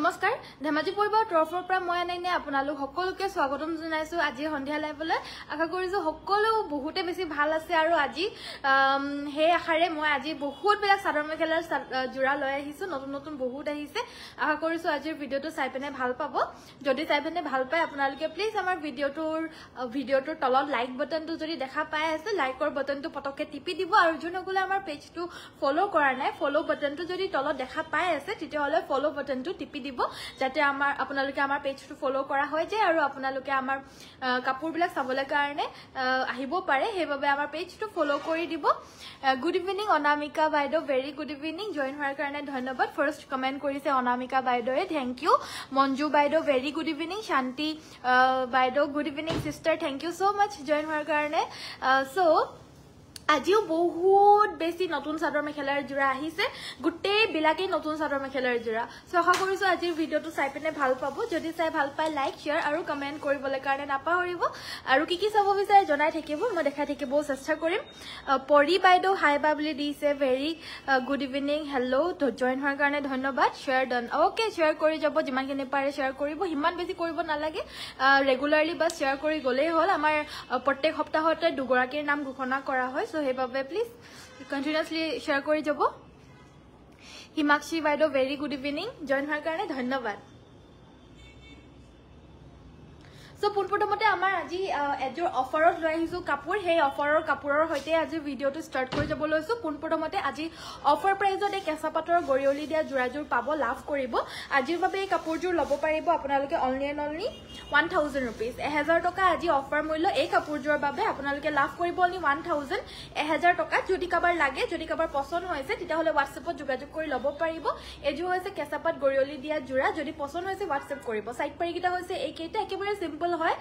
নমস্কাৰ ধেমাজি পৰিবাৰ তৰফৰ পৰা মই আনাইনে আপোনালোক সকলোকে স্বাগতম জনাইছো আজি সন্ধিয়া লাইভলৈ আশা কৰিছো সকলো বহুতে বেছি ভাল আছে আৰু আজি হে আখাৰে মই আজি বহুত বেলেগ চাদৰ মেখেলাৰ জোৰা লৈ আহিছো নতুন নতুন বহুত আহিছে আশা কৰিছো আজিৰ ভিডিওটো চাই পেনে ভাল পাব যদি চাই পেনে ভাল পায় আপোনালোকে প্লিজ আমাৰ ভিডিওটোৰ তলত লাইক বাটনটো যদি দেখা পায় আছে লাইকৰ বাটনটো পটকে টিপি দিব আৰু যোনসকলে আমাৰ পেজটো ফলো কৰা নাই ফলো বাটনটো যদি তলত দেখা পায় আছে তেতিয়াহলে ফলো বাটনটো টিপি দিব যাতে আপোনালোকে আমাৰ পেজটো ফলো কৰা হয় যে আৰু আপোনালোকে আমাৰ কাপোৰবিলাক চাবলৈ কাৰণে আহিব পাৰে সেইবাবে আমাৰ পেজটো ফলো কৰি দিব গুড ইভিনিং অনামিকা বাইদেউ ভেৰি গুড ইভিনিং জয়েন হোৱাৰ কাৰণে ধন্যবাদ ফাৰ্ষ্ট কমেন্ট কৰিছে অনামিকা বাইদেউয়ে থ্যাংক ইউ মঞ্জু বাইদেউ ভেৰি গুড ইভিনিং শান্তি বাইদেউ good evening sister thank you so much join হোৱাৰ কাৰণে সো আজিও বহুত বেছি নতুন চাদৰ মেখেলাৰ জোৰা আহিছে গুটে বিলাকে নতুন চাদৰ মেখেলাৰ জোৰা সো আশা কৰিছো আজিৰ ভিডিওটো চাই পেনে ভাল পাব যদি চাই ভাল পায় লাইক শেয়াৰ আৰু কমেন্ট কৰিবলৈ কাৰণে নাপাহৰিব আৰু কি চাব বিচাৰে জনাই থাকিব মই দেখাই থাকিব চেষ্টা কৰিম পৰি বাইদেউ হাই বা বুলি দিছে very good evening hello join হোৱাৰ কাৰণে ধন্যবাদ শেয়াৰ ডান ওকে শেয়াৰ কৰি যাব যিমানখিনি পাৰে শেয়াৰ কৰিব হিমান বেছি কৰিব নালাগে ৰেগুলাৰলি বাস শেয়াৰ কৰি গলেই হ'ল আমাৰ প্ৰত্যেক সপ্তাহতে দুগৰাকীৰ নাম ঘোষণা কৰা হয় সো হেবাবে প্লিজ কন্টিনিউয়াসলি শেয়াৰ কৰি যাব হিমাক্ষী বাইদেউ ভেৰি গুড ইভিনিং জয়েন হোৱাৰ কাৰণে ধন্যবাদ সো পুনপটমতে আমাৰ আজি এজোৰ অফাৰত লৈ আহিছো কাপোৰ সেই অফাৰৰ কাপোৰৰ হৈতে আজি ভিডিওটো ষ্টাৰ্ট কৰি যাব লৈছো পুনপটমতে আজি অফাৰ প্ৰাইজত এই কেঁচা পাটৰ গৰিয়লি দিয়া জোৰাজোৰ পাব লাভ কৰিব আজিৰ বাবে এই কাপোৰজোৰ ল'ব পাৰিব আপোনালোকে অনলি 1000 रुपीस 1000 টকা আজি অফাৰ মূল্য এই কাপোৰজোৰৰ বাবে আপোনালোকে লাভ কৰিব অনলি 1000 টকা যদি কাবাৰ লাগে যদি কাবাৰ পছন্দ হৈছে তেতিয়াহলে WhatsAppত যোগাযোগ কৰি ল'ব পাৰিব এজোৰ হৈছে কেঁচা পাট গৰিয়লি দিয়া জোৰা যদি পছন্দ হৈছে WhatsApp কৰিব সাইড পাৰিকিটা হৈছে এই কেইটা একেবাৰে সিম্পল হয়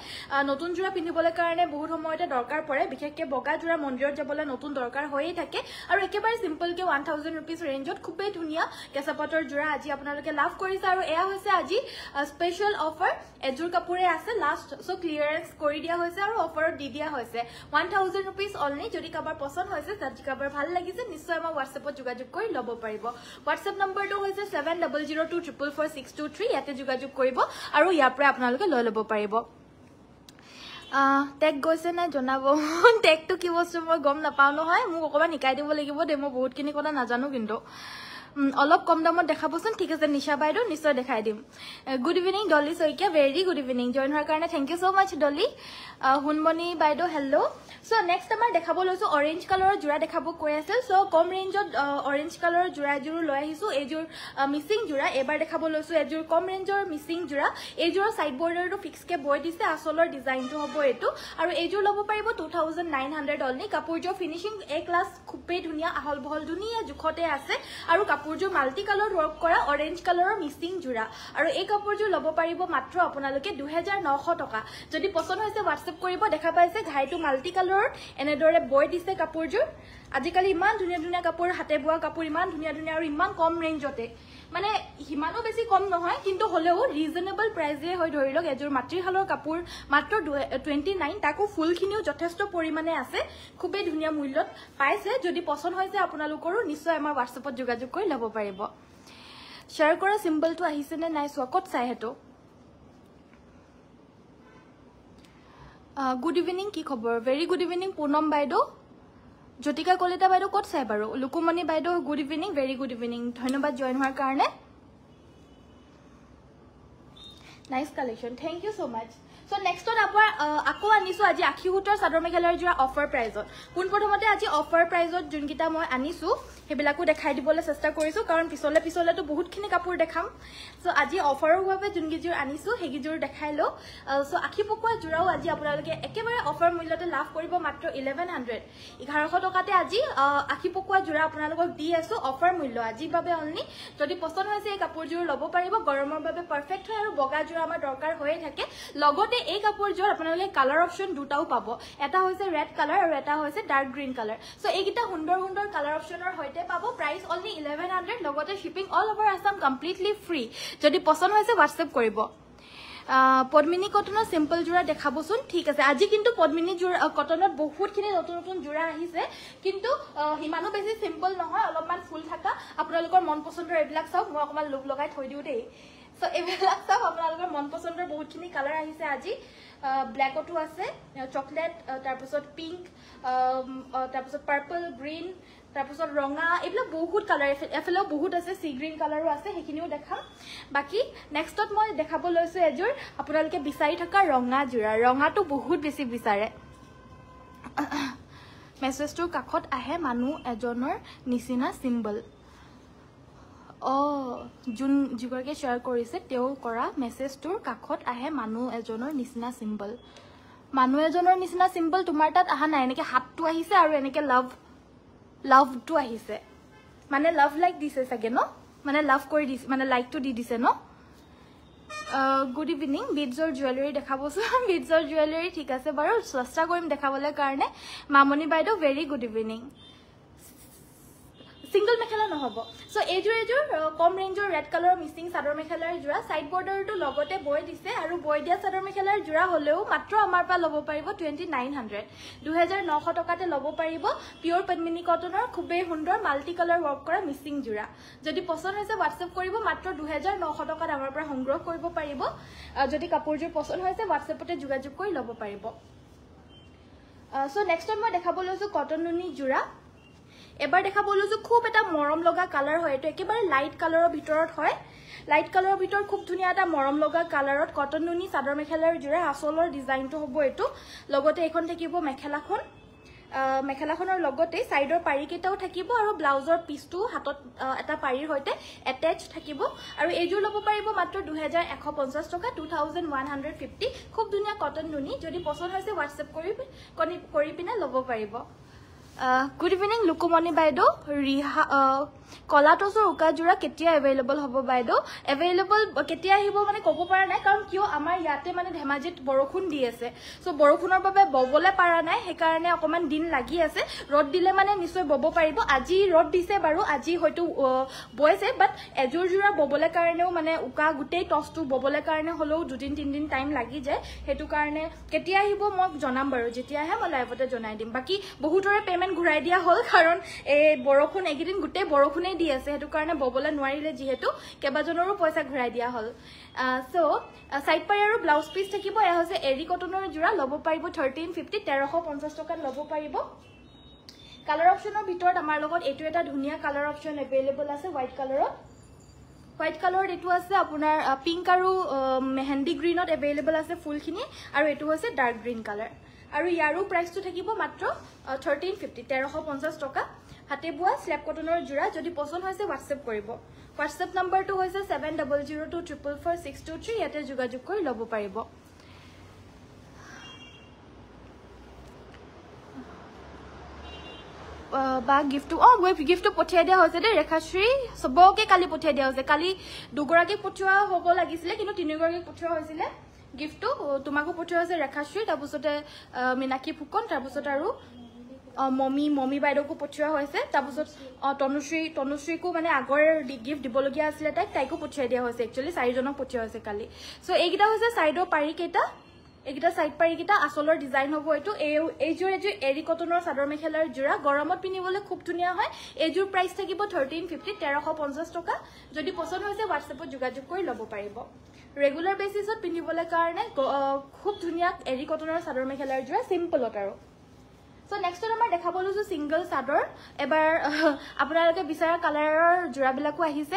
নতুন জোৰা পিন্ধিবলৈ কাৰণে বহুত সময়তে দৰকাৰ পৰে বিশেষকৈ বগা জোৰা মন্দিৰত যাবলৈ নতুন দৰকাৰ হৈয়ে থাকে আৰু একেবাৰে সিম্পল কে 1000 रुपीस ৰেঞ্জত খুবেই ধুনিয়া কেঁচা পাটৰ জোৰা আজি আপোনালোকে লাভ কৰিছে আৰু এয়া হৈছে আজি স্পেশাল অফাৰ এজোৰ কাপোৰে আছে লাষ্ট সো ক্লিয়াৰেন্স কৰি দিয়া হৈছে আৰু অফাৰত দি দিয়া হৈছে 1000 रुपीस অনলি যদি কাবাৰ পছন্দ হৈছে যদি কাবাৰ ভাল লাগিছে নিশ্চয় আমাৰ WhatsAppত যোগাযোগ কৰি ল'ব পাৰিব WhatsApp নম্বৰটো হৈছে 7002444623 ইয়াতে যোগাযোগ কৰিব আৰু ইয়াৰ পৰা আপোনালোকে লৈ ল'ব পাৰিব টেক গৈছে নাই জনাব টেকটো কি বস্তু মই গম নাপাও নহয় মোক অকমান নিকাই দিব লাগিব দে মই বহুত কিনি কথা নাজানো কিন্তু অলপ কম দামত দেখাবচোন ঠিক আছে নিশা বাইদেউ নিশ্চয় দেখাই দিম good evening Dolly Saikia very good evening join হোৱাৰ কাৰণে থ্যাংক ইউ সো মাচ ডলি হুনমনি বাইদেউ হেল্ল সো নেক্সট আমাৰ দেখাব লৈছো অৰেঞ্জ কালাৰৰ জোৰা দেখাব কৈ আছিল সো কম ৰেঞ্জত অৰেঞ্জ কালাৰৰ জোৰা এজোৰ লৈ আহিছো এজোৰ মিসিং জোৰা এবাৰ দেখাব লৈছো এজোৰ কম ৰেঞ্জৰ মিসিং জোৰা এজোৰ সাইড বৰ্ডাৰটো ফিক্স কে বৈ দিছে আসলৰ ডিজাইনটো হ'ব এটো আৰু এজোৰ ল'ব পাৰিব 2900 অনলি কাপোৰজোৰ ফিনিশিং এ ক্লাছ খুবেই ধুনিয়া আহল বহল ধুনিয়া জুখতে আছে আৰু কাপোৰজোৰ মাল্টি কালাৰ ওয়াৰ্ক কৰা অৰেঞ্জ কালাৰৰ মিসিং জোৰা আৰু এই কাপোৰজোৰ ল'ব পাৰিব মাত্ৰ আপোনালোকে 2900 টকা যদি পছন্দ হৈছে WhatsApp কৰিব দেখা পাইছে ঘাইটো মাল্টি কালাৰৰ এনেদৰে বৈ দিছে কাপোৰজোৰ আজিকালি ইমান ধুনিয়া ধুনিয়া কাপোৰ হাতে বোৱা কাপোৰ ইমান ধুনিয়া ধুনিয়া আৰু ইমান কম ৰেঞ্জতে মানে হিমানো বেছি কম নহয় কিন্তু হলেও ৰিজনেবল প্ৰাইজে হৈ ধৰিলক এজোৰ মাতৃহালৰ কাপোৰ মাত্ৰ 29 তাকো ফুলখিনিও যথেষ্ট পৰিমাণে আছে খুবেই ধুনিয়া মূল্যত পাইছে যদি পছন্দ হৈছে আপোনালোকৰো নিশ্চয় আমাৰ WhatsAppত যোগাযোগ কৰি ল'ব পাৰিব শেয়াৰ কৰা সিম্বলটো আহিছে নে নাই সোকত চাই হেটো গুড ইভিনিং কি খবৰ ভেৰি গুড ইভিনিং পুনম বাইদেউ জ্যোতিকা কলিতা বাইদেউ কত চাই বাৰু লুকুমণি বাইদেউ good evening very good evening ধন্যবাদ জয়েন হোৱাৰ কাৰণে nice collection thank you so much so নেক্সটত আপোনাৰ আকৌ আনিছো আজি আখি হুটৰ চাদৰ মেখেলাৰ জোৰা অফাৰ প্ৰাইজত পুনপ্ৰথমতে আজি অফাৰ প্ৰাইজত যোনকিটা মই আনিছো হেবিলাকো দেখাই দিবলৈ চেষ্টা কৰিছো কাৰণ পিছলে তো বহুতখিনি কাপোৰ দেখাম সো আজি অফাৰৰ বাবে যোনকিজোৰ আনিছো হেগিজোৰ দেখাই লো সো আখি পকোৱা জোৰাও আজি আপোনালোকে একেবাৰে অফাৰ মূল্যতে লাভ কৰিব মাত্ৰ 1100 টকাতে আজি আখি পকোৱা জোৰা আপোনালোকক দি আছো অফাৰ মূল্য আজি বাবে অনলি যদি পছন্দ হৈছে এই কাপোৰজোৰ ল'ব পাৰিব গৰমৰ বাবে পাৰফেক্ট হয় আৰু বগা জোৰা আমাৰ দৰকাৰ হৈয়ে থাকে লগতে এই কাপোৰজোৰ আপোনালোকে কালাৰ অপশন দুটাও পাব এটা হৈছে ৰেড কালাৰ আৰু এটা হৈছে ডাৰ্ক গ্ৰীন কালাৰ সো এইকিটা সুন্দৰ সুন্দৰ কালাৰ অপশনৰ হৈতে পাব প্ৰাইস অনলি 1100 লগতে shipping all over Assam completely free যদি পছন্দ হৈছে WhatsApp কৰিব পদ্মিনী কটনৰ সিম্পল জোৰা দেখাবচোন ঠিক আছে আজি কিন্তু পদ্মিনী জোৰা কটনত বহুতখিনি নতুন নতুন জোৰা আহিছে কিন্তু হিমানো বেছি সিম্পল নহয় অলপমান ফুল থাকা আপোনালোকৰ মন পছন্দৰ এবিলাক চাওক মই অকমান লুক লগাই থৈ দিও দেই সো এইবিলাক সব আপোনালোকৰ মন পছন্দৰ বহুতখিনি কালাৰ আহিছে আজি ব্ল্যাকটো আছে চকলেট তাৰপিছত পিংক তাৰপিছত পাৰ্পল গ্ৰীন তাৰপিছত ৰঙা এইবিলাক বহুত কালাৰ এফালেও বহুত আছে সি গ্ৰীন কালাৰো আছে সেইখিনিও দেখাম বাকি নেক্সটত মই দেখাব লৈছো এজোৰ আপোনালোকে বিচাৰি থকা ৰঙা জোৰা ৰঙাটো বহুত বেছি বিচাৰে মেছেজটোৰ কাষত আহে মানুহ এজনৰ নিচিনা সিম্বল জুন যিগৰাকী শ্বেয়াৰ কৰিছে তেওঁ কৰা মেছেজটোৰ কাষত আহে মানুহ এজনৰ নিচিনা সিম্বল মানুহ এজনৰ নিচিনা সিম্বল তোমাৰ তাত আহা নাই এনেকে হাতটো আহিছে আৰু এনেকে লাভটো আহিছে মানে লাভ লাইক দিছে চাগে ন মানে লাভ কৰি দিছে মানে লাইকটো দি দিছে ন গুড ইভিনিং বিটজৰ জুৱেলাৰী দেখাবচোন বিটজৰ জুৱেলাৰী ঠিক আছে বাৰু চেষ্টা কৰিম দেখাবলৈ কাৰণে মামনি বাইদেউ ভেৰি গুড ইভিনিং সিঙ্গল মেখেলা নহব সো এজোৰ কম ৰেঞ্জৰ ৰেড কালাৰ মিচিং চাদৰ মেখেলাৰ জোৰা সাইড বৰ্ডাৰটো লগতে বৈ দিছে আৰু বৈ দিয়া চাদৰ মেখেলাৰ জোৰা হলেও মাত্ৰ আমাৰ পৰা ল'ব পাৰিব 2900 2900 টকাতে ল'ব পাৰিব পিওৰ পদ্মিনী কটনৰ খুবেই সুন্দৰ মাল্টি কালাৰ ওয়াৰ্ক কৰা মিচিং জোৰা যদি পছন্দ হৈছে WhatsApp কৰিব মাত্ৰ 2900 টকাত আমাৰ পৰা সংগ্ৰহ কৰিব পাৰিব যদি কাপোৰজোৰ পছন্দ হৈছে WhatsAppতে যোগাযোগ কৰি ল'ব পাৰিব সো নেক্সটত মই দেখাব লৈছো কটন নুনি জোৰা এবাৰ দেখা বলছো খুব এটা মৰম লগা কালাৰ হয় এটো একেবাৰে লাইট কালাৰৰ ভিতৰত হয় লাইট কালাৰৰ ভিতৰত খুব ধুনিয়া এটা মৰম লগা কালাৰত কটন নুনি চাদৰ মেখেলাৰ জোৰা আসলৰ ডিজাইনটো হ'ব এটো লগতে এখন থাকিব মেখেলাখনৰ লগতে সাইডৰ পাৰি কেটাও থাকিব আৰু ব্লাউজৰ পিসটো হাতত এটা পাৰিৰ হৈতে এটাচ থাকিব আৰু এইজোৰ ল'ব পাৰিব মাত্ৰ 2150 টকা 2150 খুব ধুনিয়া কটন নুনি যদি পছন্দ হৈছে WhatsApp কৰি পিনে ল'ব পাৰিব গুড ইভিনিং লুকুমনি বাইদেউ ৰিহা কলাটছৰ উকা জোৰা কেতিয়া এভেইলেবল হ'ব বাইদেউ এভেইলেবল কেতিয়া আহিব মানে ক'ব পৰা নাই কাৰণ কিয় আমাৰ ইয়াতে মানে ধেমাজিত বৰষুণ দি আছে সো বৰষুণৰ বাবে ববলে পাৰা নাই সেই কাৰণে অকমান দিন লাগি আছে ৰদ দিলে মানে নিশ্চয় বব পাৰিব আজি ৰদ দিছে বাৰু আজি হয়তো বয়ছে বাট এজোৰ জোৰা ববলে কাৰণেও মানে উকা গুটেই টছটো ববলে কাৰণে হলেও 2-3 দিন টাইম লাগি যায় হেতু কাৰণে কেতিয়া আহিব মই জনাম বাৰু যেতিয়া আহে মই লাইভতে জনাই দিম বাকি বহুতৰে পেমেন্ট ঘুৰাই দিয়া হল কাৰণ এই বৰষুণ এগিদিন গুটেই বৰষুণে দি আছে হেতু কাৰণে ববলে নোৱাৰিলে যিহেতু কেবাজনৰো পইচা ঘুৰাই দিয়া হল সো সাইড পাৰি আৰু ব্লাউজ পিস থাকিব এয়া হৈছে এৰি কটনৰ জোৰা ল'ব পাৰিব 1350 1350 টকাত ল'ব পাৰিব কালাৰ অপচনৰ ভিতৰত আমাৰ লগত এটো এটা ধুনিয়া কালাৰ অপচন এভেইলেবল আছে হোৱাইট কালাৰত হোৱাইট কালাৰত এটো আছে আপোনাৰ পিংক আৰু মেহেন্দি গ্ৰীনত এভেইলেবল আছে ফুলখিনি আৰু এটো হৈছে ডাৰ্ক গ্ৰীন কালাৰ আৰু ইয়াৰো প্ৰাইসটো থাকিব মাত্ৰ 1350 1350 টকা হাতে বুৱা স্ল্যাব কটনৰ জোৰা যদি পছন্দ হৈছে WhatsApp কৰিব WhatsApp নম্বৰটো হৈছে 7002444623 ইয়াতে যোগাযোগ কৰি ল'ব পাৰিব বা গিফটটো গিফটটো পঠিয়াই দিয়া হৈছে দে ৰেখাশ্ৰী সবকে কালি পঠিয়াই দিয়া হৈছে কালি দুগৰাকী পঠিওৱা হ'ব লাগিছিলে কিন্তু তিনিগৰাকী পঠিওৱা হৈছিলে গিফটটো তোমাকো পঠিওৱা হৈছে ৰেখাশ্ৰী তাৰপিছতে মিনাক্ষী ফুকন তাৰপিছত আৰু মমি বাইদেউকো পঠিওৱা হৈছে তাৰপিছত তনুশ্ৰীকো মানে আগৰ গিফট দিবলগীয়া আছিল তাইকো পঠিয়াই দিয়া হৈছে একচুয়ালি 4 জনক পঠিওৱা হৈছে কালি সো এইগিটা হৈছে সাইডৰ পাৰি কেটা এগিটা সাইড পাৰি কেটা আসলৰ ডিজাইন হ'ব এটো এইজোৰ এৰি কটনৰ চাদৰ মেখেলাৰ জোৰা গৰমত পিনিবলৈ খুব ধুনিয়া হয় এইজোৰ প্ৰাইস থাকিব 1350 1350 টকা যদি পছন্দ হৈছে WhatsAppত যোগাযোগ কৰি ল'ব পাৰিব ৰেগুলাৰ বেসিছত পিনিবলৈ কাৰণে খুব ধুনিয়া এৰি কটনৰ চাদৰ মেখেলাৰ জোৰা সিম্পলত আৰু সো নেক্সট আমাৰ দেখাব লৈছো সিঙ্গল চাদৰ এবাৰ আপোনালোকে বিচাৰা কালাৰৰ জোৰাবিলাকো আহিছে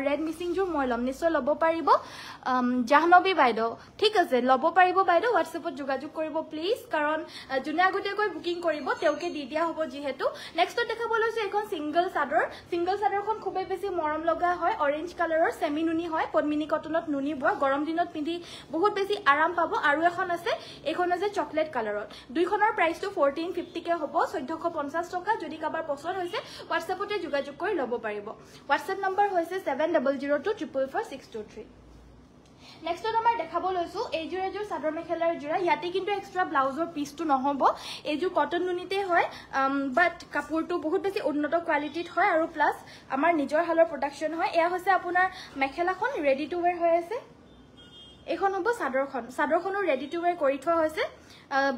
ৰেড মিচিং জোৰ মই লম নিশ্চয় ল'ব পাৰিব জাহনবী বাইদেউ ঠিক আছে ল'ব পাৰিব বাইদেউ WhatsAppত যোগাযোগ কৰিব প্লিজ কাৰণ জুনে আগতীয়াকৈ বুকিং কৰিব তেওঁকে দি দিয়া হ'ব যিহেতু নেক্সটত দেখাব লৈছো এখন সিঙ্গল চাদৰখন খুবেই বেছি মৰম লগা হয় অৰেঞ্জ কালাৰৰ সেমি নুনি হয় পদ্মিনী কটনত নুনি বোৱা গৰম দিনত পিন্ধি বহুত বেছি আৰাম পাব আৰু এখন আছে এইখন আছে চকলেট কালাৰত দুইখনৰ প্ৰাইসটো 1450 কে হ'ব 1450 টকা যদি কাবাৰ পছন্দ হৈছে WhatsAppতে যোগাযোগ কৰি ল'ব পাৰিব WhatsApp নম্বৰ হৈছে 7002444623 নেক্সটত আমাৰ দেখাব লৈছো এইজোৰ চাদৰ মেখেলাৰ জোৰা ইয়াতে কিন্তু এক্সট্ৰা ব্লাউজৰ পিসটো নহব এইজোৰ কটন নুনিতে হয় বাট কাপোৰটো বহুত বেছি উন্নত কোৱালিটিত হয় আৰু প্লাস আমাৰ নিজৰ হালৰ প্ৰডাকশন হয় এয়া হৈছে আপোনাৰ মেখেলাখন ৰেডি টু ওয়্যাৰ হৈ আছে এখন হ'ব চাদৰখনো ৰেডি টু ওয়্যাৰ কৰি থোৱা হৈছে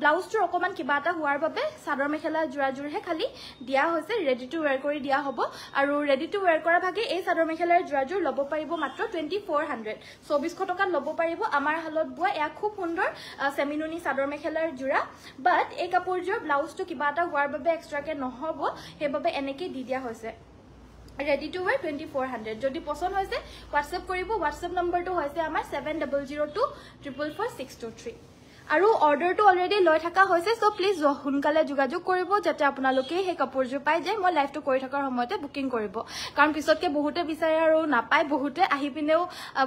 ব্লাউজটোৰ অকমান কিবা এটা হোৱাৰ বাবে চাদৰ মেখেলা জোৰাজোৰহে খালি দিয়া হৈছে ৰেডি টু ওয়্যাৰ কৰি দিয়া হ'ব আৰু ৰেডি টু ওয়্যাৰ কৰা ভাগে এই চাদৰ মেখেলাৰ জোৰাজোৰ ল'ব পাৰিব মাত্ৰ 2400 2400 টকাত ল'ব পাৰিব আমাৰ হালত বোৱা এয়া খুব সুন্দৰ সেমিনুনি চাদৰ মেখেলাৰ জোৰা বাট এই কাপোৰজোৰ ব্লাউজটো কিবা এটা হোৱাৰ বাবে এক্সট্ৰাকে নহব সেইবাবে এনেকৈ দি দিয়া হৈছে Ready to wear 2400 যদি পছন্দ হৈছে WhatsApp কৰিব WhatsApp নম্বৰটো হৈছে আমাৰ 7002444623 আৰু অৰ্ডাৰটো অলৰেডি লৈ থকা হৈছে সো প্লিজ সোনকালে যোগাযোগ কৰিব যাতে আপোনালোকে সেই কাপোৰজোৰ পাই যায় মই লাইভটো কৰি থকাৰ সময়তে বুকিং কৰিব কাৰণ পিছতকে বহুতে বিচাৰে আৰু নাপায় বহুতে আহি পিনেও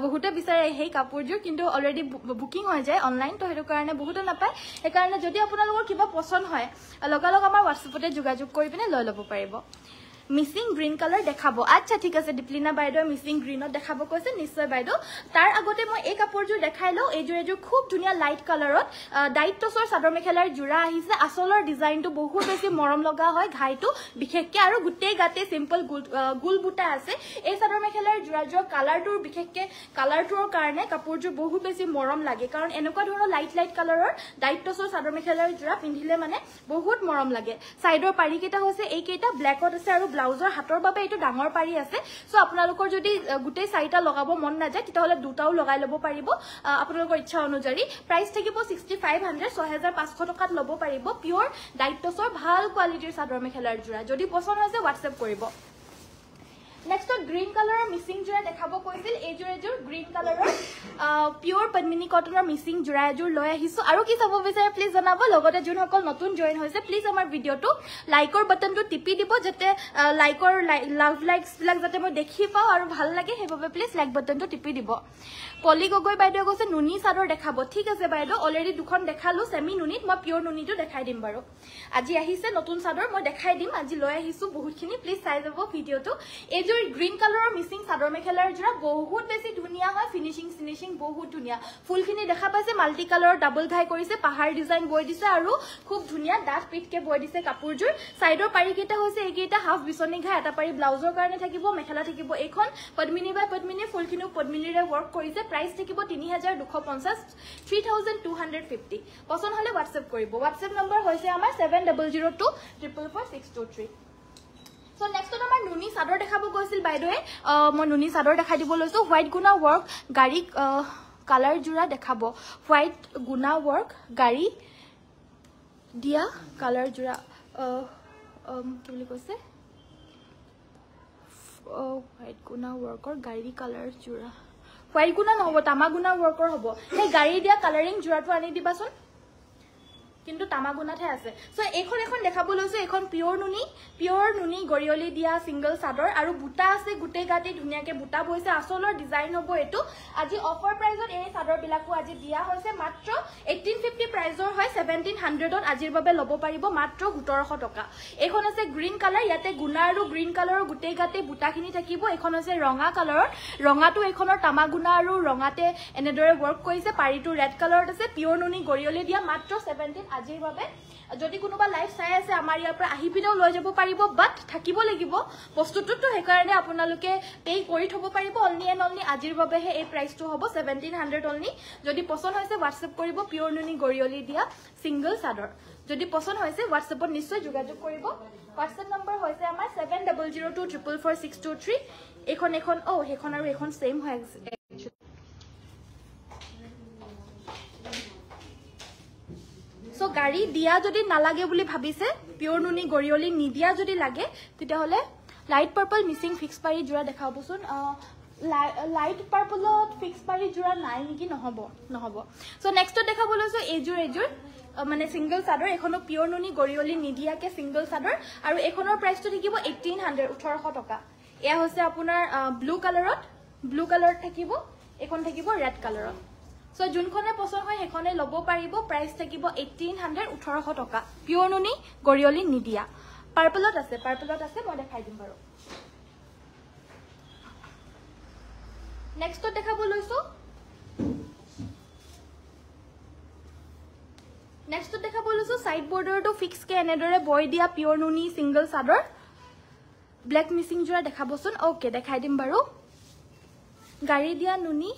বহুতে বিচাৰে সেই কাপোৰজোৰ কিন্তু অলৰেডি বুকিং হৈ যায় অনলাইন তো হেতু কাৰণে বহুতে নাপায় এই কাৰণে যদি আপোনালোকৰ কিবা পছন্দ হয় লগালগ আমাৰ WhatsAppতে যোগাযোগ কৰি পিনে লৈ ল'ব পাৰিব মিসিং গ্ৰীন কালাৰ দেখাব আচ্ছা ঠিক আছে ডিপ্লিনা বাইদেউ মিসিং গ্ৰীনত দেখাব কৈছে নিশ্চয় বাইদেউ তাৰ আগতে মই এই কাপোৰজোৰ দেখাই লও এইজোৰ খুব ধুনিয়া লাইট কালাৰত ডাইট টছৰ চাদৰ মেখেলাৰ জোৰা আহিছে আসলৰ ডিজাইনটো বহুত বেছি মৰম লগা হয় ঘাইটো বিশেষকৈ আৰু গুটেই গাতে সিম্পল গুল বুটা আছে এই চাদৰ মেখেলাৰ জোৰাজোৰ কালাৰটোৰ বিশেষকৈ কালাৰটোৰ কাৰণে কাপোৰজোৰ বহুত বেছি মৰম লাগে কাৰণ এনেকুৱা ধৰণৰ লাইট কালাৰৰ ডাইট টছৰ চাদৰ মেখেলাৰ জোৰা পিন্ধিলে মানে বহুত মৰম লাগে সাইডৰ পাৰি কেইটা হৈছে এই কেইটা ব্ল্যাকত আছে আৰু ব্লাউজৰ হাতৰ বাবে এইটো ডাঙৰ পাৰি আছে সো আপোনালোকৰ যদি গুটেই চাইটা লগাব মন নাযায় তেতিয়াহলে দুটাও লগাই ল'ব পাৰিব আপোনালোকৰ ইচ্ছা অনুযায়ী প্ৰাইস থাকিব 6500 6500 টকাত ল'ব পাৰিব পিওৰ ডাইট টছৰ ভাল কোৱালিটিৰ চাদৰ মেখেলাৰ জোৰা যদি পছন্দ হৈছে WhatsApp কৰিব Next green color missing jura dekhabo koisil ei jura green color pure padmini cotton or missing jura jur loi ahisu aru ki sabo bisare please janabo logote jun hokol notun join hoise please amar video to like or button to tipi dibo jate like or love likes bilak jate moi dekhi pao aru bhal lage hebabe please like button to tipi dibo Poli gogoi baido goise nuni sador dekhabo thik ase baido already dukhon dekhalu semi nunit moi pure nuni to dekhai dim baro aji ahise notun sador moi dekhai dim aji loi ahisu bahut khini please sai jabo video to ei green color missing sador mekhelar jura bahut beshi dhuniya hoy finishing bahut dhuniya full khini dekha paise multi color double ghai korise pahar design boi dise aru khub dhuniya dat pit ke boi dise kapur jur side or pari keta hoise egeita half bisoni ghai eta pari blouse or karone thakibo mekhela thakibo ekhon padmini by padmini full khinu padmini re work korise price thakibo 3250 3250 পছন্দ হলে WhatsApp করিব WhatsApp number hoise amar 7002444623 So next to our nuni sador dekhabo goisil baidoe moi nuni sador dekhai dibo loiso white guna work gari color jura dekhabo white guna work gari dia color jura ki boli koise white guna work or gari color jura white guna no hobo tama guna work or hobo hey gari dia coloring jura to ani dibason কিন্তু তামাগুনাতে আছে so এখন দেখাব লৈছে এখন pure নুনি গৰিয়লি দিয়া single সাদৰ আৰু বুটা আছে গুটে গাটি ধুনিয়াকে বুটা বইছে আসলৰ ডিজাইন হ'ব এটো আজি অফাৰ প্ৰাইজত এই সাদৰ বিলাকো আজি দিয়া হৈছে মাত্ৰ 1850 প্ৰাইজৰ হয় 1700ত আজিৰ বাবে ল'ব পাৰিব মাত্ৰ 1700 টকা এখন আছে গ্ৰীন কালাৰ ইয়াতে গুনা আৰু গ্ৰীন কালাৰৰ গুটে গাটি বুটাখিনি থাকিব এখন আছে ৰঙা কালাৰৰ ৰঙাটো এখনৰ তামাগুনা আৰু ৰঙাতে এনেদৰে ওয়াৰ্ক কৰিছে পাৰিটো ৰেড কালাৰত আছে পিওৰ নুনি গৰিয়লি দিয়া মাত্ৰ 17 আজিৰ বাবে যদি কোনোবা লাইভ চাই আছে আমাৰ ইয়াৰ পৰা আহি পিনেও লৈ যাব পাৰিব বাট থাকিব লাগিব বস্তুটো হে কাৰণে আপোনালোকে পে কৰি থব পাৰিব অনলি এন্ড অনলি আজিৰ বাবে হে এই প্ৰাইসটো হ'ব 1700 অনলি যদি পছন্দ হৈছে WhatsApp কৰিব পিওৰ নুনি গৰিয়লি দিয়া সিঙ্গল সাদৰ যদি পছন্দ হৈছে WhatsAppত নিশ্চয় যোগাযোগ কৰিব WhatsApp নম্বৰ হৈছে আমাৰ 7002444623 এখন হেখন আৰু এখন সেম হয় So gari dia jodi nalage boli bhabise pure nuni gorioli nidia jodi lage tite hole light purple missing fix pari jura dekhabosun light purple fix pari jura nai niki nohobo so next to dekhabolo so ejur মানে single সাদৰ এখনো pure নুনি গৰিয়লি নিদিয়া কে single সাদৰ আৰু এখনৰ price তো থাকিব 1800 টকা এয়া হৈছে আপোনাৰ ব্লু কালাৰত থাকিব এখন থাকিব ৰেড কালাৰত So junkhone পছন্দ হয় হেখনে লব পাৰিব প্ৰাইস থাকিব 1800 টকা পিওৰ নুনি গৰিয়লি নিদিয়া পাৰ্পলত আছে মই দেখাই দিম বাৰু নেক্সট দেখাব লৈছো সাইড বৰ্ডাৰ তো ফিক্স কে এনেদৰে বয় দিয়া পিওৰ নুনি সিঙ্গল সাদৰ ব্ল্যাক মিসিং জোৰা দেখাবচোন ওকে দেখাই দিম বাৰু গাড়ি দিয়া নুনি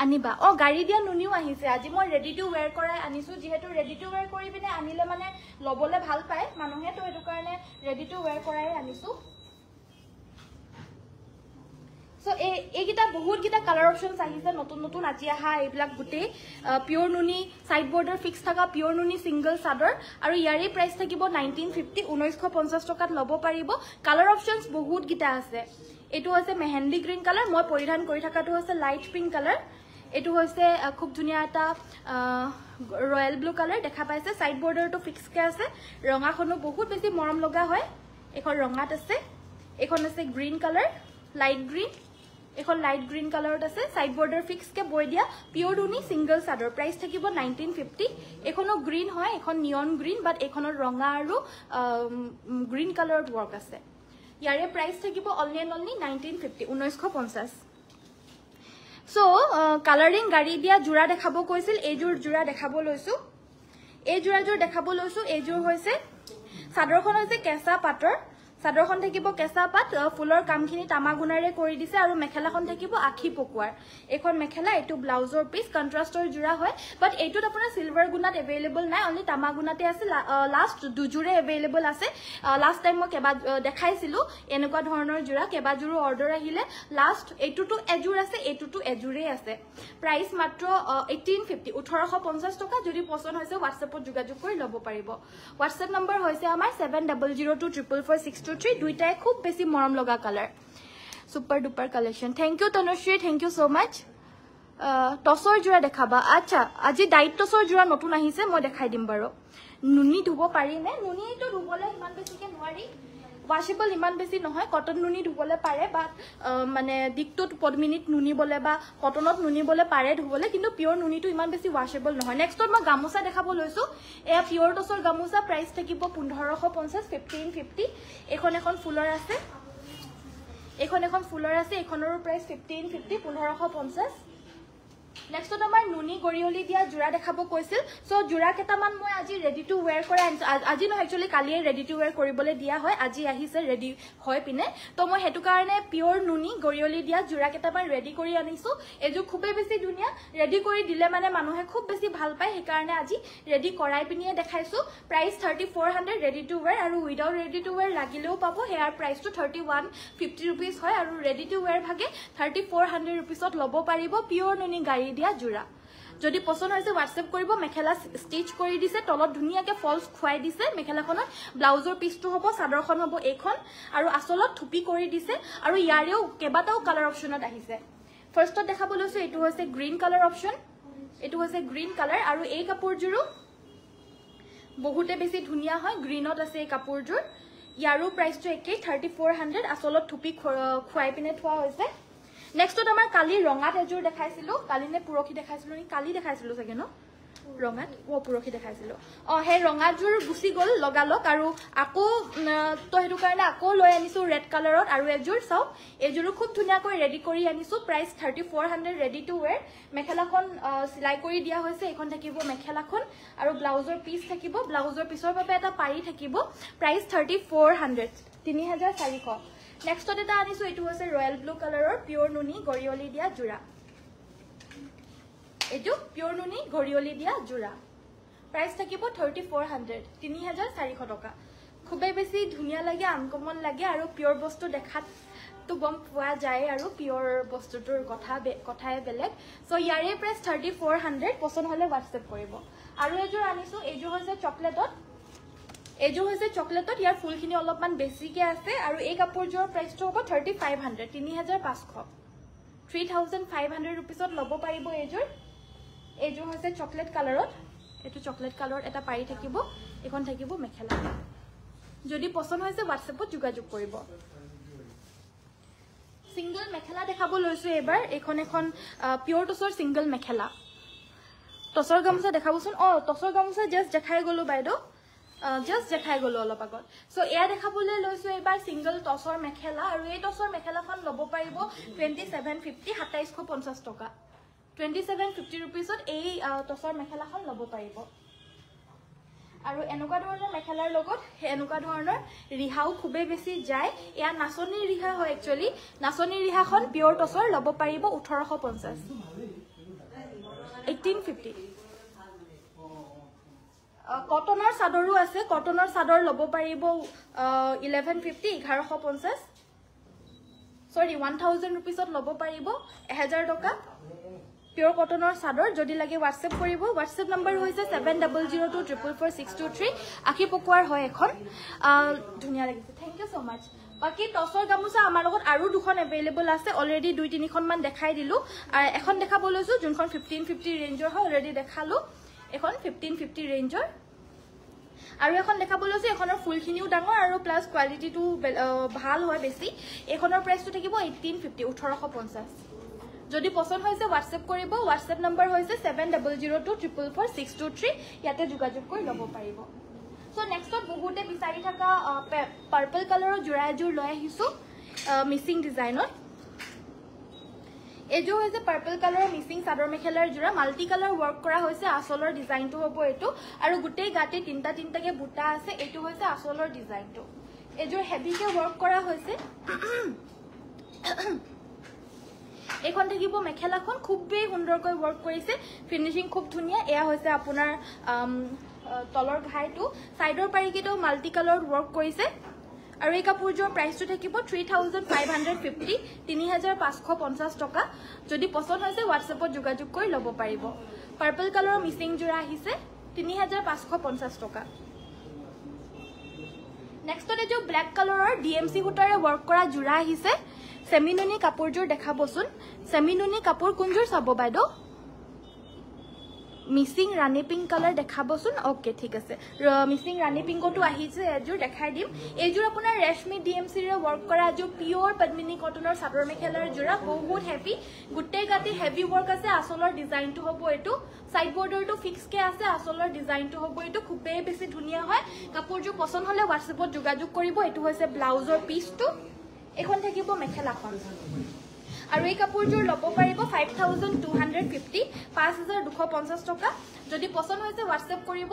আনিবা গাড়ী দিয়া নুনিও আহিছে আজি মই ৰেডি টু ওয়্যাৰ কৰাই আনিছো যেহেতু ৰেডি টু ওয়্যাৰ কৰি পিনে আনিলে মানে লবলে ভাল পায় মানুহে তো এটো কাৰণে ৰেডি টু ওয়্যাৰ কৰাই আনিছো সো এইগিটা বহুত গিটা কালাৰ অপচনস আহিছে নতুন নতুন আজি আহা এইবিলাক গুটে পিওৰ নুনি সাইড বৰ্ডাৰ ফিক্স থাকা পিওৰ নুনি সিঙ্গল চাদৰ আৰু ইয়াৰে প্ৰাইস থাকিব 1950 1950 টকাত লব পাৰিব কালাৰ অপচনস বহুত গিটা আছে এটো আছে মেহেন্দি গ্ৰীণ কালাৰ মই পৰিধান কৰি থাকাটো আছে লাইট পিংক কালাৰ এটো হৈছে খুব ধুনিয়া এটা ৰয়েল ব্লু কালাৰ দেখা পাইছে সাইড বৰ্ডাৰটো ফিক্স কে আছে ৰঙাখনো বহুত বেছি মৰম লগা হয় এখন ৰঙাত আছে এখন আছে গ্ৰীণ কালাৰ লাইট গ্ৰীণ এখন লাইট গ্ৰীণ কালাৰত আছে সাইড বৰ্ডাৰ ফিক্স কে বৈ দিয়া পিওৰ নুনি সিঙ্গল চাদৰ প্ৰাইস থাকিব 1950 এখনো গ্ৰীণ হয় এখন নিয়ন গ্ৰীণ বাট এখনৰ ৰঙা আৰু গ্ৰীণ কালাৰত ওয়াৰ্ক আছে ইয়াৰে প্ৰাইস থাকিব অনলি 1950 1950 সো কালাৰিং গাড়ী দিয়া জোৰা দেখাব কৈছিল এইজোৰ জোৰা দেখাব লৈছো এই জোৰাজোৰ দেখাব লৈছো এইজোৰ হৈছে চাদৰখন হৈছে কেঁচা পাটৰ চাদৰখন থাকিব কেঁচা পাট ফুলৰ কামখিনি তামাগুনাৰে কৰি দিছে আৰু মেখেলাখন থাকিব আখি পকুৱাৰ এখন মেখেলা এটো ব্লাউজৰ পিস কন্ট্ৰাস্টৰ জোৰা হয় বাট এইটোত আপোনাৰ সিলভাৰ গুণাত अवेलेबल নাই অনলি তামাগুনাতে আছে লাষ্ট দুজোৰে अवेलेबल আছে লাষ্ট টাইম মই কেবা দেখাইছিলো এনেকুৱা ধৰণৰ জোৰা কেবা জোৰো অৰ্ডাৰ আহিলে লাষ্ট এইটোটো এজোৰ আছে এইটোটো এজোৰে আছে প্ৰাইস মাত্ৰ 1850 1850 টকা যদি পছন্দ হৈছে WhatsAppত যোগাযোগ কৰি লব পাৰিব WhatsApp নম্বৰ হৈছে আমাৰ 7002444623 দুইটাই খুব বেছি মৰম লগা colour super duper collection thank you Tanushree thank you so much টসৰ জোৰা দেখাবা আচ্ছা আজি ডাইট টসৰ জোৰা নতুন আহিছে মই দেখাই দিম বাৰু নুনি ধুব পাৰি নে নুনি তো ধুবলে ইমান বেছিকে নোৱাৰি ওয়াশেবল ইমান বেছি নহয় কটন নুনি ধুবলে পাৰে বা মানে দিকটোত পদ্মিনীত নুনি বলে বা কটনত নুনি বলে পাৰে ধুবলে কিন্তু পিওৰ নুনিটো ইমান বেছি ওয়াশেবল নহয় নেক্সটত মই গামোচা দেখাব লৈছো এয়া পিওৰ টসৰ গামোচা প্ৰাইস থাকিব 1550 1550 এখন ফুলৰ আছে এখন ফুলৰ আছে এখনৰ প্ৰাইস 1550 1550 নেক্সট আমাৰ নুনি গৰিয়লি দিয়া জোৰা দেখাব কৈছিল সো জোৰা কেটামান মই আজি ৰেডি টু ওয়্যাৰ কৰা আজি নহয় একচুয়ালি কালিয়ে ৰেডি টু ওয়্যাৰ কৰিবলৈ দিয়া হয় আজি আহিছে ৰেডি হয় পিনে তো মই হেতু কাৰণে পিওৰ নুনি গৰিয়লি দিয়া জোৰা কেটামান ৰেডি কৰি আনিছো এজু খুবেই বেছি ধুনিয়া ৰেডি কৰি দিলে মানে মানুহে খুব বেছি ভাল পায় সেই কাৰণে আজি ৰেডি কৰাই পিনিয়ে দেখাইছো প্ৰাইস 3400 ৰেডি টু ওয়্যাৰ আৰু উইদাউট ৰেডি টু ওয়্যাৰ লাগিলেও পাব হেয়াৰ প্ৰাইসটো 3150 रुपीस হয় আৰু ৰেডি টু ওয়্যাৰ ভাগে 3400 रुपीसত লব পাৰিব পিওৰ নুনি গাড়ী দিয়া জোৰা যদি পছন্দ হৈছে WhatsApp কৰিব মেখেলা স্টিচ কৰি দিছে তলত ধুনিয়াকে ফলস খুৱাই দিছে মেখেলাখনৰ ব্লাউজৰ পিসটো হ'ব চাদৰখন হ'ব এইখন আৰু আসলত থুপি কৰি দিছে আৰু ইয়াৰেও কেবাটাও কালাৰ অপচনত আহিছে ফাৰ্ষ্টত দেখাব লৈছো এটো হৈছে গ্ৰীণ কালাৰ অপচন এটো হৈছে গ্ৰীণ কালাৰ আৰু এই কাপোৰজোৰো বহুতে বেছি ধুনিয়া হয় গ্ৰীণত আছে এই কাপোৰজোৰ ইয়াৰো প্ৰাইসটো একে 3400 আসলত থুপি খুৱাই পিনে থোৱা হৈছে নেক্সটত আমাৰ কালি ৰঙাত এজোৰ দেখাইছিলো কালি নে পুৰখি দেখাইছিলো নি কালি দেখাইছিলো চাগে ন ৰঙাত পুৰখি দেখাইছিলো হে ৰঙাজোৰ গুছি গল লগালক আৰু আকো তো হেতু কাৰণে আকো লৈ আনিছো ৰেড কালাৰত আৰু এজোৰ চাও এজোৰো খুব ধুনিয়াকৈ ৰেডি কৰি আনিছো প্ৰাইস 3400 ৰেডি টু ওয়্যাৰ মেখেলাখন সিলাই কৰি দিয়া হৈছে এখন থাকিব মেখেলাখন আৰু ব্লাউজৰ পিস থাকিব ব্লাউজৰ পিছৰ বাবে এটা পাৰি থাকিব প্ৰাইস 3400 3400 নেক্সট এটা আনিছো এটো হৈছে ৰয়েল ব্লু কালাৰৰ পিওৰ নুনি গৰিয়লি দিয়া জোৰা এটো পিওৰ নুনি গৰিয়লি দিয়া জোৰা প্ৰাইস থাকিব 3400 3400 টকা খুবেই বেছি ধুনিয়া লাগে আনকমন লাগে আৰু পিওৰ বস্তু দেখাত তো গম পোৱা যায় আৰু পিওৰ বস্তুটোৰ কথাই বেলেগ সো ইয়াৰে প্ৰাইস 3400 পছন্দ হলে WhatsApp কৰিব আৰু এজোৰ আনিছো এজোৰ হৈছে চকলেটত এজো হৈছে চকলেটত ইয়াৰ ফুলখিনি অলপমান বেছিকে আছে আৰু এই কাপোৰজোৰ প্ৰাইসটো হ'ব 3500 3500 3500 रुपीसত লব পাৰিব এজোৰ হৈছে চকলেট কালাৰত এটো চকলেট কালাৰত এটা পাৰি থাকিব এখন থাকিব মেখেলা যদি পছন্দ হৈছে WhatsAppত যোগাযোগ কৰিব সিঙ্গল মেখেলা দেখাব লৈছো এবাৰ এখন পিওৰ টসৰ সিঙ্গল মেখেলা টসৰ গামোচা দেখাবচোন টসৰ গামোচা জাস্ট দেখাই গলো বাইদো জাস্ট দেখাই গলো অলপ আগত সো এয়া দেখাবলৈ লৈছো এবাৰ সিঙ্গল টসৰ মেখেলা আৰু এই টসৰ মেখেলাখন লব পাৰিব 2750 2750 টকা 2750 रुपीसত এই টসৰ মেখেলাখন লব পাৰিব আৰু এনেকুৱা ধৰণৰ মেখেলাৰ লগত এনেকুৱা ধৰণৰ ৰিহাও খুবেই বেছি যায় এয়া নাচনী ৰিহা হয় একচুয়ালি নাচনী ৰিহাখন পিওৰ টসৰ লব পাৰিব 1850 1850 কটনৰ চাদৰো আছে কটনৰ চাদৰ ল'ব পাৰিব 1150 1150 সৰি 1000 रुपीसত ল'ব পাৰিব 1000 টকা পিওৰ কটনৰ চাদৰ যদি লাগে WhatsApp কৰিব WhatsApp নম্বৰ হৈছে 7002444623 আখি পকুৱাৰ হয় এখন ধুনিয়া লাগিছে থ্যাংক ইউ সো মাচ বাকি টসৰ গামুচা আমাৰ লগত আৰু দুখন अवेलेबल আছে অলৰেডি 2-3 খন মান দেখাই দিলো আৰু এখন দেখাব লৈছো যোনখন 1550 ৰেঞ্জৰ হয় অলৰেডি দেখালো এখন 1550 ৰেঞ্জৰ আৰু এখন দেখাব লৈছো এখনৰ ফুলখিনিও ডাঙৰ আৰু প্লাস কোৱালিটিটো ভাল হয় বেছি এখনৰ প্ৰাইসটো থাকিব 1850 1850 যদি পছন্দ হৈছে WhatsApp কৰিব WhatsApp নম্বৰ হৈছে 7002444623 ইয়াতে যোগাযোগ কৰি ল'ব পাৰিব সো নেক্সটত বহুতে বিচাৰি থকা পাৰ্পল কালাৰৰ জোৰা এজোৰ লৈ আহিছো মিসিং ডিজাইনৰ এজো হৈছে পাৰ্পল কালাৰৰ মিসিং চাদৰ মেখেলাৰ জোৰা মাল্টি কালাৰ ওয়াৰ্ক কৰা হৈছে আসলৰ ডিজাইনটো হ'ব এটো আৰু গুটেই গাতে তিনটাকে বুটা আছে এটো হৈছে আসলৰ ডিজাইনটো এজোৰ হেভিকে ওয়াৰ্ক কৰা হৈছে এখন থাকিব মেখেলাখন খুবেই সুন্দৰকৈ ওয়াৰ্ক কৰিছে ফিনিশিং খুব ধুনিয়া এয়া হৈছে আপোনাৰ তলৰ ঘাইটো সাইডৰ পাৰিকিটো মাল্টি কালাৰ ওয়াৰ্ক কৰিছে আৰু এই কাপোৰজোৰ প্ৰাইসটো থাকিব 3550 3550 টকা যদি পছন্দ হৈছে WhatsAppত যোগাযোগ কৰি ল'ব পাৰিব পাৰ্পল কালাৰৰ মিসিং জোৰা আহিছে 3550 টকা নেক্সটত এজো ব্ল্যাক কালাৰৰ DMC সূতাৰে ওয়াৰ্ক কৰা জোৰা আহিছে সেমিনুনি কাপোৰজোৰ দেখাবচোন সেমিনুনি কাপোৰ কোনজোৰ চাব বাইদো মিসিং ৰানী পিংক কালাৰ দেখাবচোন ওকে ঠিক আছে মিসিং ৰানী পিংকটো আহিছে এজোৰ দেখাই দিম এজোৰ আপোনাৰ ৰেশমি DMC ৰে ওয়াৰ্ক কৰা এজোৰ পিওৰ পদ্মিনী কটনৰ চাদৰ মেখেলাৰ জোৰা বহুত হেভি গুটেই গাতে হেভি ওয়াৰ্ক আছে আসলৰ ডিজাইনটো হ'ব এটো সাইড বৰ্ডাৰটো ফিক্স কে আছে আসলৰ ডিজাইনটো হ'ব এটো খুবেই বেছি ধুনিয়া হয় কাপোৰজোৰ পছন্দ হলে WhatsAppত যোগাযোগ কৰিব এটো হৈছে ব্লাউজৰ পিসটো এখন থাকিব মেখেলাখন আৰু এই কাপোৰজোৰ ল'ব পাৰিব 5250 5250 টকা যদি পছন্দ হৈছে WhatsApp কৰিব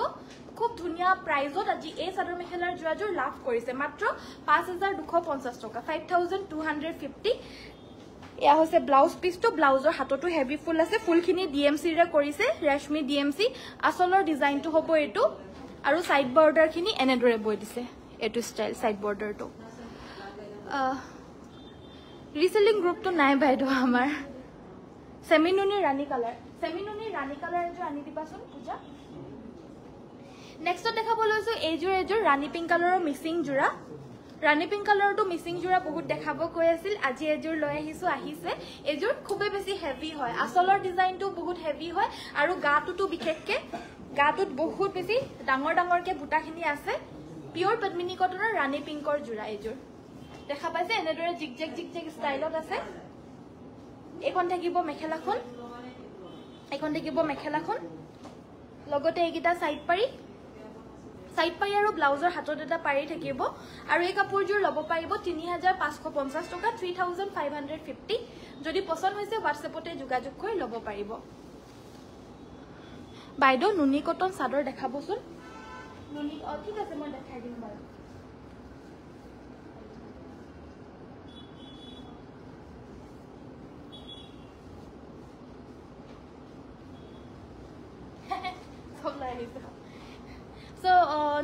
খুব ধুনিয়া প্ৰাইজত আজি এই চাদৰ মেখেলাৰ জোৰাজোৰ লাভ কৰিছে মাত্ৰ 5250 টকা 5250 এয়া হৈছে ব্লাউজ পিসটো ব্লাউজৰ হাতটো হেভি ফুল আছে ফুলখিনি DMC ৰে কৰিছে ৰেশমি DMC আসলৰ ডিজাইনটো হ'ব এটো আৰু সাইড বৰ্ডাৰখিনি এনেদৰে বৈ দিছে এটো স্টাইল সাইড বৰ্ডাৰটো ৰিসেলিং গ্ৰুপ তো নাই বাইদো আমাৰ সেমিনুনি ৰানী কালাৰ এজো আনি দিবাচোন পূজা নেক্সট দেখা বলৈছো এজোৰ ৰানী পিংক কালাৰৰ মিসিং জোৰা ৰানী পিংক কালাৰটো মিসিং জোৰা বহুত দেখাব কৈ আছিল আজি এজোৰ লৈ আহিছে এজোৰ খুবেই বেছি হেভি হয় আসলৰ ডিজাইনটো বহুত হেভি হয় আৰু গাটোটো বিশেষকে গাটোত বহুত বেছি ডাঙৰকে বুটাখিনি আছে পিওৰ পদ্মিনী কটনৰ ৰানী পিংকৰ জোৰা এজোৰ দেখা পাইছে এনেদৰে জিগজেগ ষ্টাইলত আছে এখন থাকিব মেখেলাখন লগতে এইকিটা সাইড পাৰি আৰু ব্লাউজৰ হাতত এটা পাৰি থাকিব আৰু এই কাপোৰজোৰ ল'ব পাৰিব 3550 টকা 3550 যদি পছন্দ হৈছে WhatsAppতে যোগাযোগ কৰি ল'ব পাৰিব বাইদো নুনি কটন চাদৰ দেখাবচোন নুনি ঠিক আছে মই দেখাই দিম বাৰু সো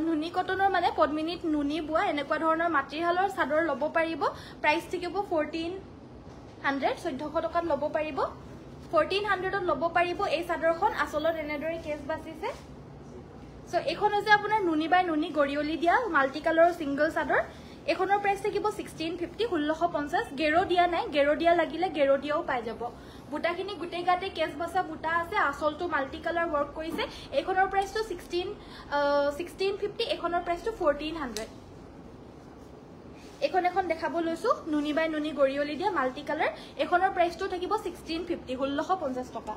নুনি কটনৰ মানে পদ্মিনীত নুনি বুয়া এনেকুৱা ধৰণৰ মাটিহালৰ চাদৰ ল'ব পাৰিব প্ৰাইস থাকিব 1400 টকাত ল'ব পাৰিব 1400ত ল'ব পাৰিব এই চাদৰখন আসলত এনেদৰে কেছ বাছিছে সো এখন হৈছে আপোনাৰ নুনি বাই নুনি গৰিয়লি দিয়া মাল্টি কালাৰৰ সিঙ্গল চাদৰ এখনৰ প্ৰাইস থাকিব 1650 1650 গেৰো দিয়া নাই গেৰো দিয়া লাগিলে গেৰো দিয়াও পাই যাব বুটাখিনি গুটেই গাতে কেছ বাছা বুটা আছে আসলটো মাল্টি কালাৰ ওয়াৰ্ক কৰিছে এখনৰ প্ৰাইসটো 1650 এখনৰ প্ৰাইসটো 1400 এখন দেখাব লৈছো নুনি বাই নুনি গৰিয়লি দিয়া মাল্টি কালাৰ এখনৰ প্ৰাইসটো থাকিব 1650 1650 টকা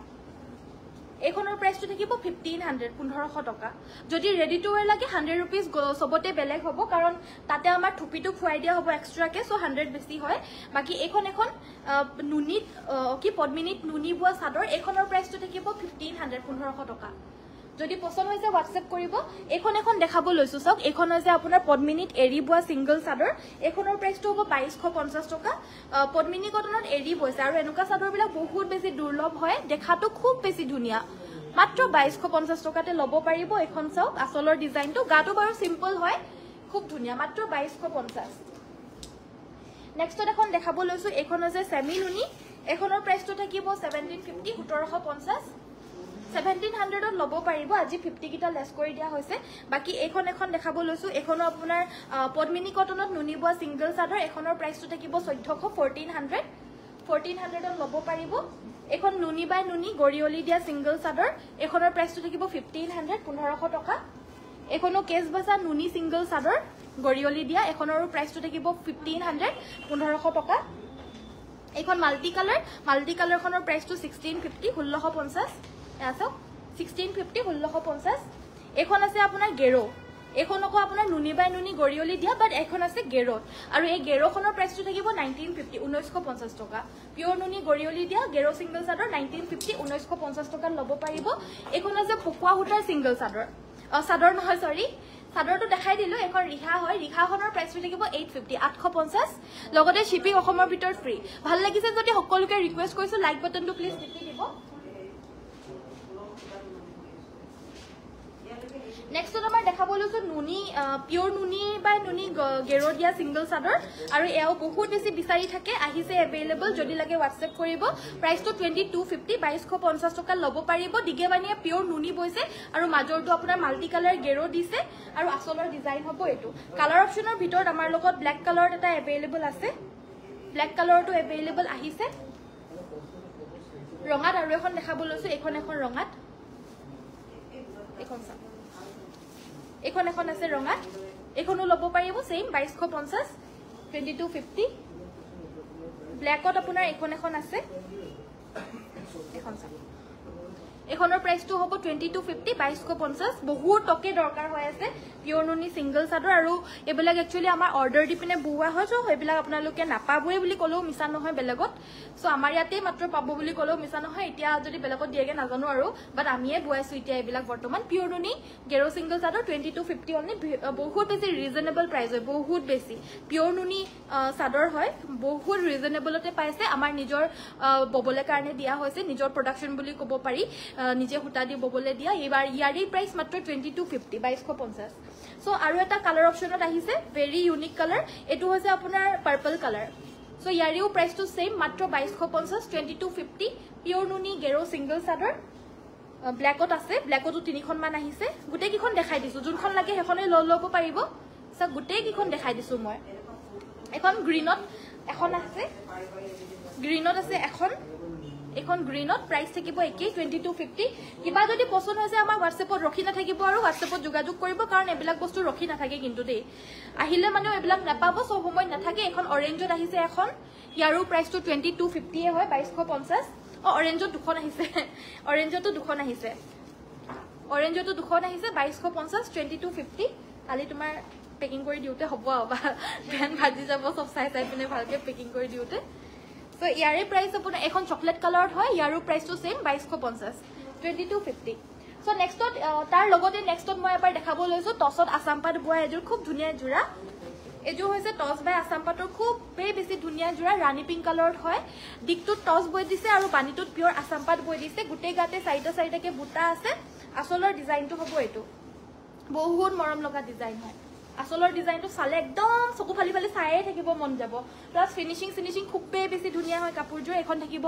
এখনৰ প্ৰাইসটো থাকিব 1500 টকা যদি ৰেডি টু ওয়্যাৰ লাগে 100 रुपीस সবতে বেলেগ হ'ব কাৰণ তাতে আমাৰ থুপিটো খুৱাই দিয়া হ'ব এক্সট্ৰাকে সো 100 বেছি হয় বাকি এখন নুনিত কি পদ্মিনীত নুনি বুয়া চাদৰ এখনৰ প্ৰাইসটো থাকিব 1500 টকা যদি পছন্দ হৈছে WhatsApp কৰিব এখন দেখাব লৈছো সক এখন হৈছে আপোনাৰ পদ্মিনীত এৰি বুয়া সিঙ্গল চাদৰ এখনৰ প্ৰাইসটো হ'ব 2250 টকা পদ্মিনী কটনত এৰি বৈছে আৰু এনেকুৱা চাদৰ বিলাক বহুত বেছি দুৰ্লভ হয় দেখাটো খুব বেছি ধুনিয়া মাত্ৰ 2250 টকাতে ল'ব পাৰিব এখন চাওক আসলৰ ডিজাইনটো গাটো বাৰু সিম্পল হয় খুব ধুনিয়া মাত্ৰ 2250 নেক্সট এখন দেখাব লৈছো এখন আছে সেমি নুনি এখনৰ প্ৰাইসটো থাকিব 1750 1750 1700 ত ল'ব পাৰিব আজি 50 কিটা লেস কৰি দিয়া হৈছে বাকি এখন দেখাব লৈছো এখনো আপোনাৰ পদ্মিনী কটনত নুনি boa সিঙ্গেল চাদৰ এখনৰ প্ৰাইসটো থাকিব 1400 1400 ত ল'ব পাৰিব এখন নুনি বাই নুনি গৰিয়লি দিয়া সিঙ্গেল চাদৰ এখনৰ প্ৰাইসটো থাকিব 1500 1500 টকা এখনো কেস বাসা নুনি সিঙ্গেল চাদৰ গৰিয়লি দিয়া এখনৰ প্ৰাইসটো থাকিব 1500 1500 টকা এখন মাল্টি কালাৰ খনৰ প্ৰাইসটো 1650 1650 আছে 1650 1650 এখন আছে আপোনাৰ গেৰো এখনকো আপোনাৰ নুনি বাই নুনি গৰিয়লি দিয়া বাট এখন আছে গেৰো আৰু এই গেৰোখনৰ প্ৰাইসটো থাকিব 1950 1950 টকা পিওৰ নুনি গৰিয়লি দিয়া গেৰো সিঙ্গেল চাদৰ 1950 1950 টকা ল'ব পাৰিব এখন আছে পকুৱা হুটাৰ সিঙ্গেল চাদৰ নহয় সৰি চাদৰটো দেখাই দিলো এখন ৰিহা হয় ৰিহাখনৰ প্ৰাইসটো থাকিব 850 850 লগতে শিপিং অসমৰ ভিতৰত ফ্ৰী ভাল লাগিছে যদি সকলোকে ৰিকুৱেষ্ট কৰিছো লাইক বাটনটো প্লিজ টিপি দিব নেক্সট আমাৰ দেখাব লৈছো নুনি পিওৰ নুনি বাই নুনি গেৰো দিয়া সিঙ্গেল চাদৰ আৰু এও বহুত বেছি বিচাৰি থাকে আহিছে এভেইলেবল যদি লাগে WhatsApp কৰিব প্ৰাইসটো 2250 2250 টকা ল'ব পাৰিব দিগেবানিয়া পিওৰ নুনি বৈছে আৰু মাজৰটো আপোনাৰ মাল্টি কালাৰ গেৰো দিছে আৰু আসলৰ ডিজাইন হ'ব এটো কালাৰ অপচনৰ ভিতৰত আমাৰ লগত ব্ল্যাক কালাৰ এটা এভেইলেবল আছে ব্ল্যাক কালাৰটো এভেইলেবল আহিছে ৰঙাত আৰু এখন দেখাব লৈছো এখন ৰঙাত এখন চাওক এখন আছে ৰঙাত এখনো ল'ব পাৰিব সেম 2250 2250 ব্ল্যাকত আপোনাৰ এখন আছে এখন চাওক এখনৰ প্ৰাইসটো হ'ব 2250 2250 বহুত টকে দৰকাৰ হৈ আছে পিওৰ নুনি সিঙ্গেল চাদৰ আৰু এবিলাক একচুয়ালি আমাৰ অৰ্ডাৰ দি পিনে বুৱা হয় সো এবিলাক আপোনালোকে নাপাবই বুলি কলেও মিছা নহয় বেলেগত সো আমাৰ ইয়াতে মাত্ৰ পাব বুলি কলেও মিছা নহয় এতিয়া যদি বেলেগত দিয়েগে নাজানো আৰু বাট আমিয়ে বুৱাইছো এতিয়া এবিলাক বৰ্তমান পিওৰ নুনি গেৰো সিঙ্গেল চাদৰ 2250 অনলি বহুত বেছি ৰিজনেবল প্ৰাইস হয় বহুত বেছি পিওৰ নুনি চাদৰ হয় বহুত ৰিজনেবলতে পাইছে আমাৰ নিজৰ ববলে কাৰণে দিয়া হৈছে নিজৰ প্ৰডাকশন বুলি ক'ব পাৰি নিজে হুটা দি ববলে দিয়া এবাৰ ইয়াৰি প্ৰাইস মাত্ৰ 2250 2250 সো আৰু এটা কালাৰ অপচনত আহিছে ভেৰি ইউনিক কালাৰ এটো হৈছে আপোনাৰ পাৰ্পল কালাৰ সো ইয়াৰিও প্ৰাইসটো সেম মাত্ৰ 2250 2250 পিওৰ নুনি গেৰো সিঙ্গেল চাদৰ ব্ল্যাকত আছে ব্ল্যাকতো তিনিখন মান আহিছে গুটে কিখন দেখাই দিছো যোনখন লাগে হেখনে ল'ব পাৰিব সো গুটে কিখন দেখাই দিছো মই এখন গ্ৰীনত এখন আছে এখন গ্ৰীনত প্ৰাইস থাকিব একে 2250 কিবা যদি পছন্দ হৈছে আমাৰ WhatsAppত ৰখি না থাকিব আৰু WhatsAppত যোগাযোগ কৰিব কাৰণ এবিলাক বস্তু ৰখি না থাকে কিন্তু দেই আহিলে মানে এবিলাক নাপাব সব সময় নাথাকে এখন অৰেঞ্জত আহিছে এখন ইয়াৰো প্ৰাইসটো 2250 হয় 2250 অৰেঞ্জত দুখন আহিছে অৰেঞ্জতো দুখন আহিছে 2250 2250 কালি তোমাৰ পেকিং কৰি দিওতে হ'ব আবা ভেন ভাজি যাব সব চাই পিনে ভালকে পেকিং কৰি দিওতে সো ইয়াৰে প্ৰাইস আপোনাৰ এখন চকলেট কালাৰত হয় ইয়াৰো প্ৰাইসটো সেম 2250 2250 সো নেক্সটত তাৰ লগতে নেক্সটত মই এবাৰ দেখাব লৈছো টছত আসাম পাট বুৱা এজোৰ খুব ধুনিয়া জোৰা এজো হৈছে টস বাই আসাম পাটৰ খুব বেছি ধুনিয়া জোৰা ৰাণী পিংক কালাৰত হয় দিকটোত টস বৈ দিছে আৰু বানিটোত পিওৰ আসাম পাট বৈ দিছে গুটে গাতে সাইডাকে বুটা আছে আসলৰ ডিজাইনটো হ'ব এটো বহুত মৰম লগা ডিজাইন হয় আসলৰ ডিজাইনটো চালে একদম চকু ফালি চাইয়ে থাকিব মন যাব প্লাস ফিনিশিং খুব বেছি ধুনিয়া হয় কাপোৰজোৰ এখন থাকিব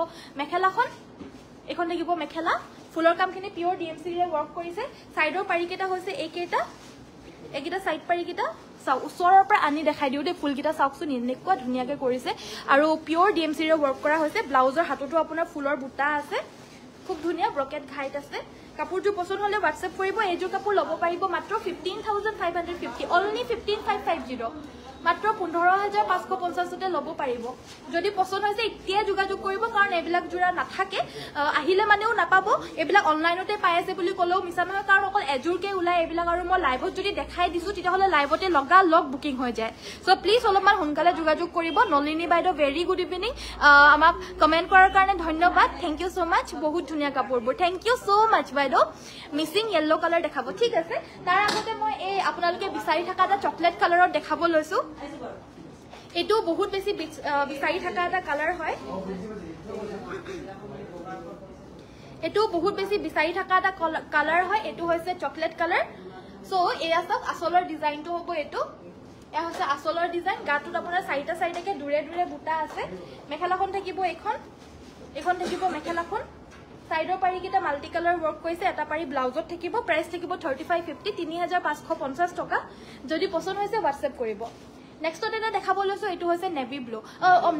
মেখেলা ফুলৰ কামখিনি পিওৰ ডিএমসি ৰে ওয়াৰ্ক কৰিছে সাইডৰ পাৰিকেটা হৈছে এইকেটা সাইড পাৰিকেটা চাও ওচৰৰ পৰা আনি দেখাই দিও দে ফুলকিটা চাওকচোন এনেকুৱা ধুনিয়াকে কৰিছে আৰু পিওৰ ডিএমসি ৰে ওয়াৰ্ক কৰা হৈছে ব্লাউজৰ হাতটো আপোনাৰ ফুলৰ বুটা আছে খুব ধুনিয়া ব্ৰকেট ঘাইট আছে কাপোৰটো পছন্দ হলে WhatsApp কৰিব এজো কাপোৰ ল'ব পাৰিব মাত্ৰ 15550 অনলি 15550 মাত্ৰ 15550 তে ল'ব পাৰিব যদি পছন্দ হৈছে এতিয়া যোগাযোগ কৰিব কাৰণ এবিলাক জোৰা নাথাকে আহিলে মানেও নাপাব এবিলাক অনলাইনতে পাই আছে বুলি কলেও মিছা নহয় কাৰণ অকল এজোৰকে উলাই এবিলাক আৰু মই লাইভত যদি দেখাই দিছো তেতিয়া হলে লাইভতে লগা লগ বুকিং হৈ যায় সো প্লিজ অলপমান সোনকালে যোগাযোগ কৰিব নলিনী বাইদেউ ভেৰি গুড ইভিনিং আমাক কমেন্ট কৰাৰ কাৰণে ধন্যবাদ থ্যাংক ইউ সো মাচ বহুত ধুনিয়া কাপোৰবোৰ থ্যাংক ইউ সো মাচ বাইদেউ মিসিং ইয়েলো কালাৰ দেখাব ঠিক আছে তাৰ আগতে মই এই আপোনালোকে বিচাৰি থকা এটা চকলেট কালাৰত দেখাব লৈছো এটো বহুত বেছি বিচাৰি থকা এটা কালাৰ হয় এটো বহুত বেছি বিচাৰি থকা এটা কালাৰ হয় এটো হৈছে চকলেট কালাৰ সো এয়া সব আসলৰ ডিজাইনটো হ'ব এটো এয়া হৈছে আসলৰ ডিজাইন গাটোত আপোনাৰ চাৰিটা চাৰিটাকে দূৰে দূৰে বুটা আছে মেখেলাখন থাকিব এখন থাকিব মেখেলাখন সাইডৰ পাৰি কিটা মাল্টি কালাৰ ওয়াৰ্ক কৰিছে এটা পাৰি ব্লাউজত থাকিব প্ৰাইস থাকিব 3550 3550 টকা যদি পছন্দ হৈছে WhatsApp কৰিব নেক্সট এটা দেখাব লৈছো এটো হৈছে নেভি ব্লু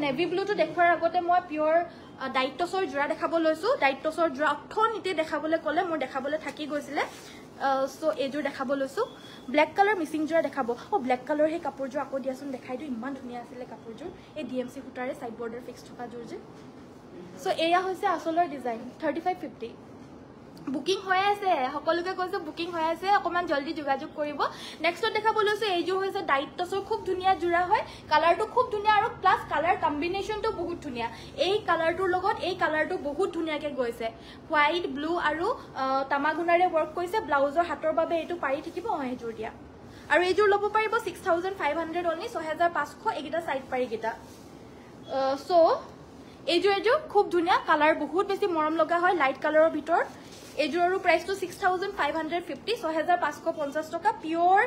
নেভি ব্লু তো দেখুৱাৰ আগতে মই পিওৰ ডাইটছৰ জোৰা দেখাব লৈছো ডাইটছৰ জোৰা অথনিতে দেখাবলৈ কলে মোৰ দেখাবলৈ থাকি গৈছিলে সো এজোৰ দেখাব লৈছো ব্ল্যাক কালাৰ মিসিং জোৰা দেখাব ব্ল্যাক কালাৰ হে কাপোৰজোৰ আকৌ দিয়াচোন দেখাই দিও ইমান ধুনিয়া আছিল কাপোৰজোৰ এই ডিএমসি ফুটাৰে সাইড বৰ্ডাৰ ফিক্স থকা জোৰ যে সো এয়া হৈছে আসলৰ ডিজাইন 3550 বুকিং হৈ আছে সকলোকে কৈছে বুকিং হৈ আছে অকমান জলদি যোগাযোগ কৰিব নেক্সট দেখাব লৈছো এইজোৰ হৈছে ডাইটছৰ খুব ধুনিয়া জোৰা হয় কালাৰটো খুব ধুনিয়া আৰু প্লাস কালাৰ কম্বিনেশনটো বহুত ধুনিয়া এই কালাৰটোৰ লগত এই কালাৰটো বহুত ধুনিয়াকে গৈছে হোৱাইট ব্লু আৰু তামাগুনাৰে ওয়াৰ্ক কৰিছে ব্লাউজৰ হাতৰ বাবে এটো পাৰি থাকিব এইজোৰ দিয়া আৰু এইজোৰ লব পাৰিব 6500 অনলি 6500 এগিটা সাইড পাৰি গিটা সো এইজোৰ খুব ধুনিয়া কালাৰ বহুত বেছি মৰম লগা হয় লাইট কালাৰৰ ভিতৰ এজোৰৰ প্ৰাইসটো 6550 6550 টকা পিওৰ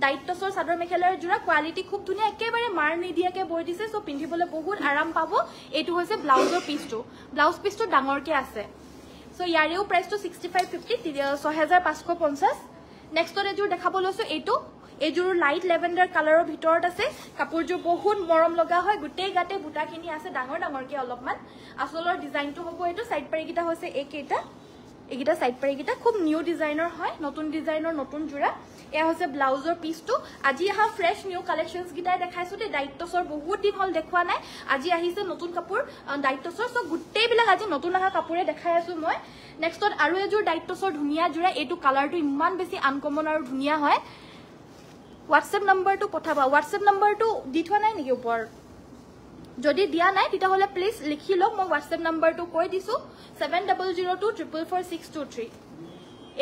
ডাইটছৰ চাদৰ মেখেলাৰ জোৰা কোৱালিটি খুব ধুনিয়া একেবাৰে মাৰ নিদিয়াকে বৈ দিছে সো পিন্ধিবলৈ বহুত আৰাম পাব এটো হৈছে ব্লাউজৰ পিসটো ব্লাউজ পিসটো ডাঙৰকে আছে সো ইয়াৰেও প্ৰাইসটো 6550 6550 নেক্সট এজোৰ দেখাব লৈছো এটো এজোৰ লাইট লেভেন্ডাৰ কালাৰৰ ভিতৰত আছে কাপোৰজোৰ বহুত মৰম লগা হয় গুটেই গাতে বুটাখিনি আছে ডাঙৰ ডাঙৰকে অলপমান আসলৰ ডিজাইনটো হ'ব এটো সাইড পাৰিকিটা হৈছে এগিটা সাইড পাৰিকিটা খুব নিউ ডিজাইনৰ হয় নতুন ডিজাইনৰ নতুন জোৰা এয়া হৈছে ব্লাউজৰ পিসটো আজি আহা ফ্ৰেশ নিউ কালেকশনস গিটাই দেখাইছো দে ডাইটছৰ বহুত দিন হল দেখুৱা নাই আজি আহিছে নতুন কাপোৰ ডাইটছৰ সো গুটেই বিলাক আজি নতুন আহা কাপোৰে দেখাই আছো মই নেক্সটত আৰু এজোৰ ডাইটছৰ ধুনিয়া জোৰা এটো কালাৰটো ইমান বেছি আনকমন আৰু ধুনিয়া হয় WhatsApp নম্বৰটো পঠাবা WhatsApp নম্বৰটো দি থোৱা নাই নেকি ওপৰ যদি দিয়া নাই তিতা হলে প্লিজ লিখি লওক মই WhatsApp নম্বৰটো কৈ দিছো 7002444623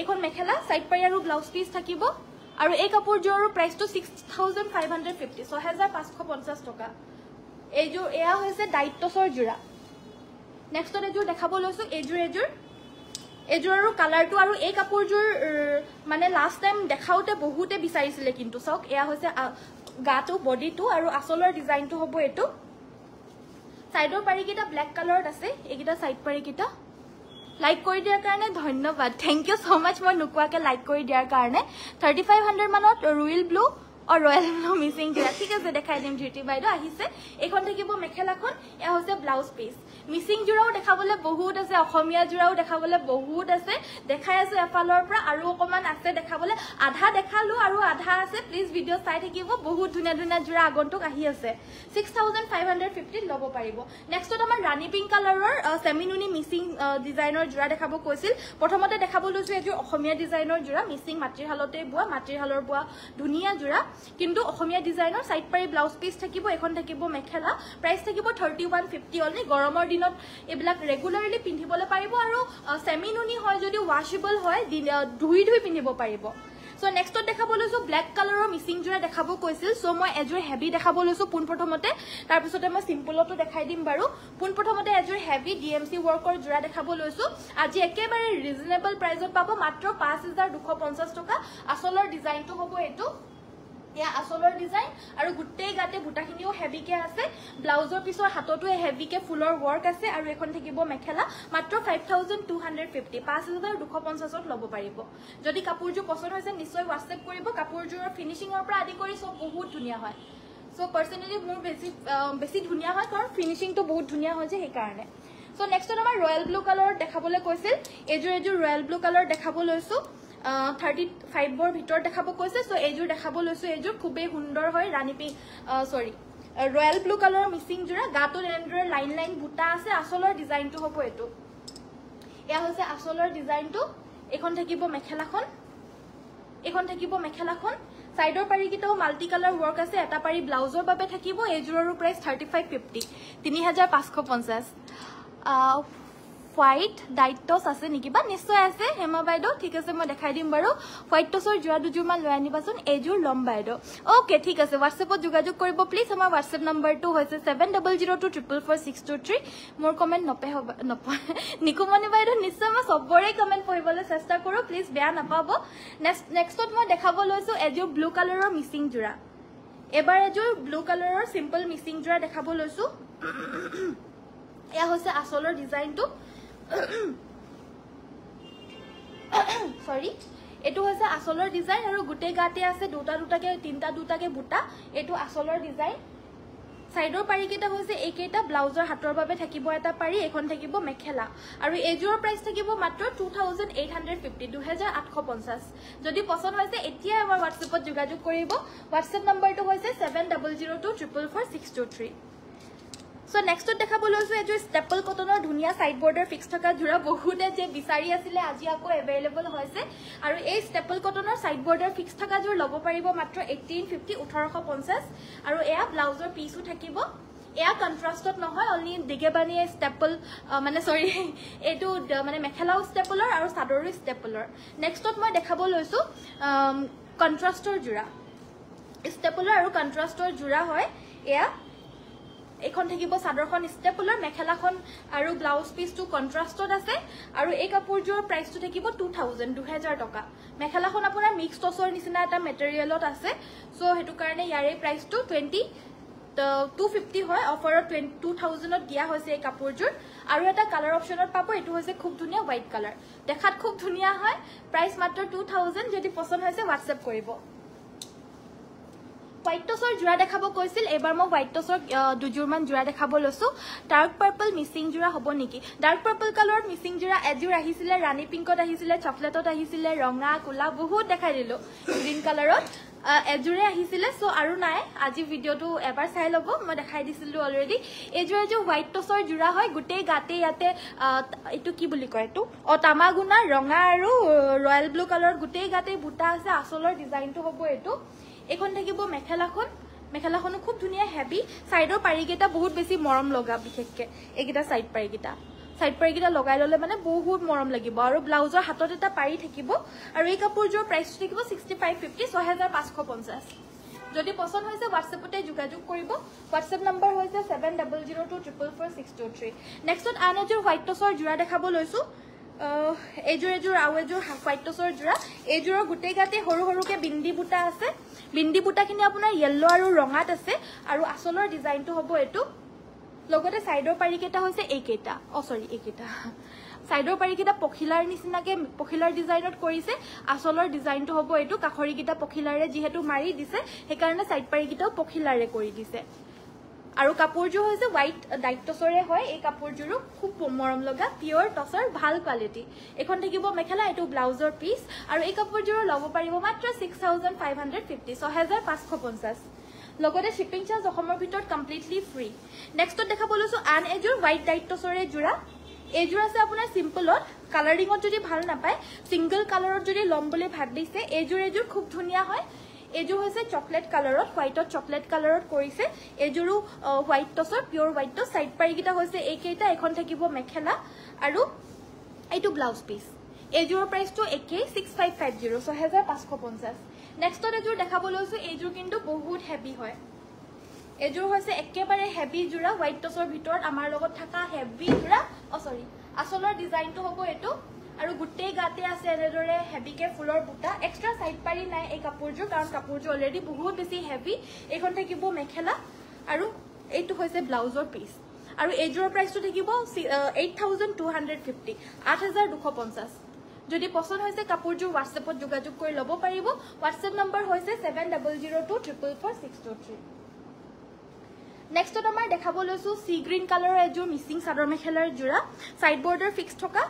এখন মেখেলা সাইড পাৰি আৰু ব্লাউজ পিস থাকিব আৰু এই কাপোৰজোৰৰ প্ৰাইসটো 6550 6550 টকা এইজোৰ এয়া হৈছে ডাইটছৰ জোৰা নেক্সট এজোৰ দেখাব লৈছো এজোৰৰ কালাৰটো আৰু এই কাপোৰজোৰ মানে লাষ্ট টাইম দেখাওতে বহুতে বিচাৰিছিলে কিন্তু সক এয়া হৈছে গাটো বডিটো আৰু আসলৰ ডিজাইনটো হ'ব এটো সাইডৰ পাৰিকিটা ব্ল্যাক কালাৰত আছে এগিটা সাইড পাৰিকিটা লাইক কৰি দিয়াৰ কাৰণে ধন্যবাদ থ্যাংক ইউ সো মাচ মই নুকুৱাকে লাইক কৰি দিয়াৰ কাৰণে 3500 মানত ৰয়েল ব্লু और रॉयल ब्लू मिसिंग जरा ठीक है देखाई दिम ढिटी বাইদো আহিছে এখন থাকিব মেখেলাখন এ হৈছে ব্লাউজ পিস মিসিং জোৰাও দেখাবলে বহুত আছে অসমীয়া জোৰাও দেখাবলে বহুত আছে দেখাই আছে এফালৰ পৰা আৰু অকমান আছে দেখাবলে আধা দেখালো আৰু আধা আছে প্লিজ ভিডিও চাই থাকিব বহুত ধুনিয়া ধুনিয়া জোৰা আগন্তুক আহি আছে 6550 লব পাৰিব নেক্সটত আমাৰ ৰাণী পিংক কালাৰৰ সেমিনুনি মিসিং ডিজাইনৰ জোৰা দেখাব কৈছিল প্ৰথমতে দেখাব লৈছো এজোৰ অসমীয়া ডিজাইনৰ জোৰা মিসিং মাটিৰ হালতে বুৱা মাটিৰ হালৰ বুৱা ধুনিয়া জোৰা কিন্তু অসমীয়া ডিজাইনৰ সাইড পাৰি ব্লাউজ পিস থাকিব এখন থাকিব মেখেলা প্ৰাইস থাকিব 3150 অনলি গৰমৰ দিনত এবিলাক ৰেগুলাৰলি পিন্ধিবলৈ পাৰিব আৰু সেমিনুনি হয় যদি ওয়াশেবল হয় ধুই ধুই পিন্ধিব পাৰিব সো নেক্সটত দেখাব লৈছো ব্ল্যাক কালাৰৰ মিসিং জোৰা দেখাব কৈছিল সো মই এজোৰ হেভি দেখাব লৈছো পোন প্ৰথমতে তাৰ পিছতে মই সিম্পলটো দেখাই দিম বাৰু পোন প্ৰথমতে এজোৰ হেভি ডিএমসি ওয়াৰ্কৰ জোৰা দেখাব লৈছো আজি একেবাৰে ৰিজনেবল প্ৰাইসত পাব মাত্ৰ 5250 টকা আসলৰ ডিজাইনটো হ'ব এটো या আসলৰ ডিজাইন আৰু গুটেই গাতে বুটাখিনিও হেভিকে আছে ব্লাউজৰ পিছৰ হাতটো হেভিকে ফুলৰ ওয়াৰ্ক আছে আৰু এখন থাকিব মেখেলা মাত্ৰ 5250 5250 লব পাৰিব যদি কাপোৰজোৰ পছন্দ হৈছে নিশ্চয় WhatsApp কৰিব কাপোৰজোৰৰ ফিনিশিংৰ পৰা আদি কৰি সব বহুত ধুনিয়া হয় সো পাৰ্সোনালি মোৰ বেছি ধুনিয়া হয় কাৰণ ফিনিশিংটো বহুত ধুনিয়া হয় যে সেই কাৰণে সো নেক্সটত আমাৰ ৰয়েল ব্লু কালাৰ দেখাবলৈ কৈছিল এজোৰ ৰয়েল ব্লু কালাৰ দেখাব লৈছো 35 বৰ ভিতৰ দেখাব কৈছে সো এজোৰ দেখাব লৈছো এজোৰ খুবেই সুন্দৰ হয় ৰাণী পিংক সৰি ৰয়েল ব্লু কালাৰ মিসিং জোৰা গাটো এন্ডৰ লাইন লাইন বুটা আছে আসলৰ ডিজাইনটো হ'ব এটো এয়া হৈছে আসলৰ ডিজাইনটো এখন থাকিব মেখেলাখন সাইডৰ পাৰিকিটাও মাল্টি কালাৰ ওয়াৰ্ক আছে এটা পাৰি ব্লাউজৰ বাবে থাকিব এজোৰৰ প্ৰাইস 3550 3550 হোৱাইট ডাইট টছ আছে নেকি বা নিশ্চয় আছে হেমা বাইদেউ ঠিক আছে মই দেখাই দিম বাৰু হোৱাইট টছৰ যোৰা দুযোৰমান লৈ আনিবাচোন এইযোৰ ল'ম বাইদেউ ওকে ঠিক আছে হোৱাটছএপত যোগাযোগ কৰিব প্লিজ আমাৰ হোৱাটছএপ নম্বৰটো হৈছে 7002444623 মোৰ কমেণ্ট নিকুমণি বাইদেউ নিশ্চয় মই চবৰে কমেণ্ট পঢ়িবলৈ চেষ্টা কৰোঁ প্লিজ বেয়া নাপাব নেক্সটত মই দেখাব লৈছোঁ এযোৰ ব্লু কালাৰৰ মিচিং যোৰা এবাৰ এযোৰ ব্লু কালাৰৰ চিম্পল মিচিং যোৰা দেখাব লৈছোঁ এয়া হৈছে আচলৰ ডিজাইনটো সৰি এটো হৈছে আচলৰ ডিজাইন আৰু গুটে গাতে আছে দুটাকে বুটা এটো আচলৰ ডিজাইন সাইডৰ পাৰি কেটা হৈছে এইকেটা ব্লাউজৰ হাতৰ বাবে থাকিব এটা পাৰি এখন থাকিব মেখেলা আৰু এজোৰ প্ৰাইস থাকিব মাত্ৰ 2850 2850 যদি পছন্দ হৈছে এতিয়া আমাৰ WhatsAppত যোগাযোগ কৰিব WhatsApp নম্বৰটো হৈছে 7002444623 So next to দেখা বলৈছো এজো স্টেপল কটনৰ ধুনিয়া সাইড বৰ্ডাৰ ফিক্স থকা জোৰা বহুতে যে বিচাৰি আছিল আজি আকৌ अवेलेबल হৈছে আৰু এই স্টেপল কটনৰ সাইড বৰ্ডাৰ ফিক্স থকা জোৰ লব পাৰিব মাত্ৰ 1850 1850 আৰু এয়া ব্লাউজৰ পিসও থাকিব এয়া কন্ট্ৰাস্টত নহয় অনলি দিগেবানিয়ে স্টেপল মানে সৰি এটো মানে মেখেলাও স্টেপলৰ আৰু সাদৰো স্টেপলৰ নেক্সটত মই দেখাব লৈছো কন্ট্ৰাস্টৰ জোৰা স্টেপলৰ আৰু কন্ট্ৰাস্টৰ জোৰা হয় এয়া এখন থাকিব সাদৰখন স্টেপলৰ মেখেলাখন আৰু ব্লাউজ পিসটো কন্ট্ৰাস্টত আছে আৰু এই কাপোৰজোৰ প্ৰাইসটো থাকিব 2000 টকা মেখেলাখন আপোনাৰ মিক্স টছৰ নিচিনা এটা মেটেৰিয়েলত আছে সো হেতু কাৰণে ইয়াৰে প্ৰাইসটো 250 হয় অফাৰত 2000ত দিয়া হৈছে এই কাপোৰজোৰ আৰু এটা কালাৰ অপচনত পাব এটো হৈছে খুব ধুনিয়া হোৱাইট কালাৰ দেখাত খুব ধুনিয়া হয় প্ৰাইস মাত্ৰ 2000 যদি পছন্দ হৈছে WhatsApp কৰিব হোৱাইট টছৰ জোৰা দেখাব কৈছিল এবাৰ মই হোৱাইট টছৰ দুজোৰমান জোৰা দেখাব লৈছো ডাৰ্ক পাৰ্পল মিচিং জোৰা হ'ব নেকি ডাৰ্ক পাৰ্পল কালাৰত মিচিং জোৰা এজোৰ আহিছিলে ৰাণী পিংকত আহিছিলে চকলেটত আহিছিলে ৰঙা কোলা বহুত দেখাই দিলো গ্ৰীন কালাৰত এজোৰে আহিছিলে সো আৰু নাই আজি ভিডিওটো এবাৰ চাই লব মই দেখাই দিছিলো অলৰেডি এজোৰ যে হোৱাইট টছৰ জোৰা হয় গুটে গাতে ইয়াতে এটো কি বুলি কয় এটো তামাগুনা ৰঙা আৰু ৰয়্যাল ব্লু কালাৰত গুটে গাতে বুটা আছে আসলৰ ডিজাইনটো হ'ব এটো এখন থাকিব মেখেলাখনো খুব ধুনিয়া হেভি সাইডৰ পাৰিকেটা বহুত বেছি মৰম লগা বিশেষকে একিটা সাইড পাৰিকেটা লগাই ললে মানে বহুত মৰম লাগিব আৰু ব্লাউজৰ হাতত এটা পাৰি থাকিব আৰু এই কাপোৰজোৰ প্ৰাইস থাকিব 6550 6550 যদি পছন্দ হৈছে WhatsAppতে যোগাযোগ কৰিব WhatsApp নম্বৰ হৈছে 7002444623 নেক্সটত আন এজোৰ হোৱাইট টছৰ জোৰা দেখাব লৈছো এজোৰ আৰু এজোৰ হোৱাইট টছৰ জোৰা এজোৰৰ গুটে গাতে সৰু সৰুকে বিন্দি বুটা আছে বিন্দি বুটাখিনি আপোনাৰ ইয়েলো আৰু ৰঙাত আছে আৰু আসলৰ ডিজাইনটো হ'ব এটো লগতে সাইডৰ পাৰিকেটা হৈছে এইকেটা এইকেটা সাইডৰ পাৰিকেটা পখিলাৰ নিচিনাকে পখিলাৰ ডিজাইনত কৰিছে আসলৰ ডিজাইনটো হ'ব এটো কাখৰিকেটা পখিলাৰে যেহেতু মাৰি দিছে হেকাৰণে সাইড পাৰিকেটাও পখিলাৰে কৰি দিছে আৰু কাপোৰজোৰ হৈছে হোৱাইট ডাইট টছৰে হয় এই কাপোৰজোৰো খুব মৰম লগা পিওৰ টছৰ ভাল কোৱালিটি এখন থাকিব মেখেলা এটো ব্লাউজৰ পিস আৰু এই কাপোৰজোৰ লব পাৰিব মাত্ৰ 6550 6550 লগতে শিপিং চাৰ্জ অসমৰ ভিতৰত কমপ্লিটলি ফ্ৰী নেক্সটত দেখাব লৈছো আন এজোৰ হোৱাইট ডাইট টছৰে জোৰা এজোৰ আছে আপোনাৰ সিম্পলত কালাৰিঙত যদি ভাল নাপায় সিঙ্গল কালাৰত যদি লম বুলি ভাবিছে এজোৰ খুব ধুনিয়া হয় এজোৰ হৈছে চকলেট কালাৰত হোৱাইটত চকলেট কালাৰত কৰিছে এজোৰো হোৱাইট টছৰ পিওৰ হোৱাইট টছ সাইড পাৰিকেটা হৈছে এইকেইটা এখন থাকিব মেখেলা আৰু এইটো ব্লাউজ পিস এজোৰ প্ৰাইসটো একে 6550 6550 নেক্সটত এজোৰ দেখাব লৈছো এজোৰ কিন্তু বহুত হেভি হয় এজোৰ হৈছে একেবাৰে হেভি জোৰা হোৱাইট টছৰ ভিতৰত আমাৰ লগত থকা হেভি জোৰা আসলৰ ডিজাইনটো হ'ব এটো আৰু গুটে গাতে আছে এনেদৰে হেভিকে ফুলৰ বুটা এক্সট্ৰা সাইড পাৰি নাই এই কাপোৰজোৰ কাৰণ কাপোৰজোৰ অলৰেডি বহুত বেছি হেভি এখন থাকিব মেখেলা আৰু এইটো হৈছে ব্লাউজৰ পিস আৰু এজোৰ প্ৰাইসটো থাকিব 8250 8250 যদি পছন্দ হৈছে কাপোৰজোৰ WhatsAppত যোগাযোগ কৰি লব পাৰিব WhatsApp নম্বৰ হৈছে 7002444623 নেক্সটত আমাৰ দেখাব লৈছো সি গ্ৰীন কালাৰৰ এজোৰ মিচিং সাদৰ মেখেলাৰ জোৰা সাইড বৰ্ডাৰ ফিক্স থকা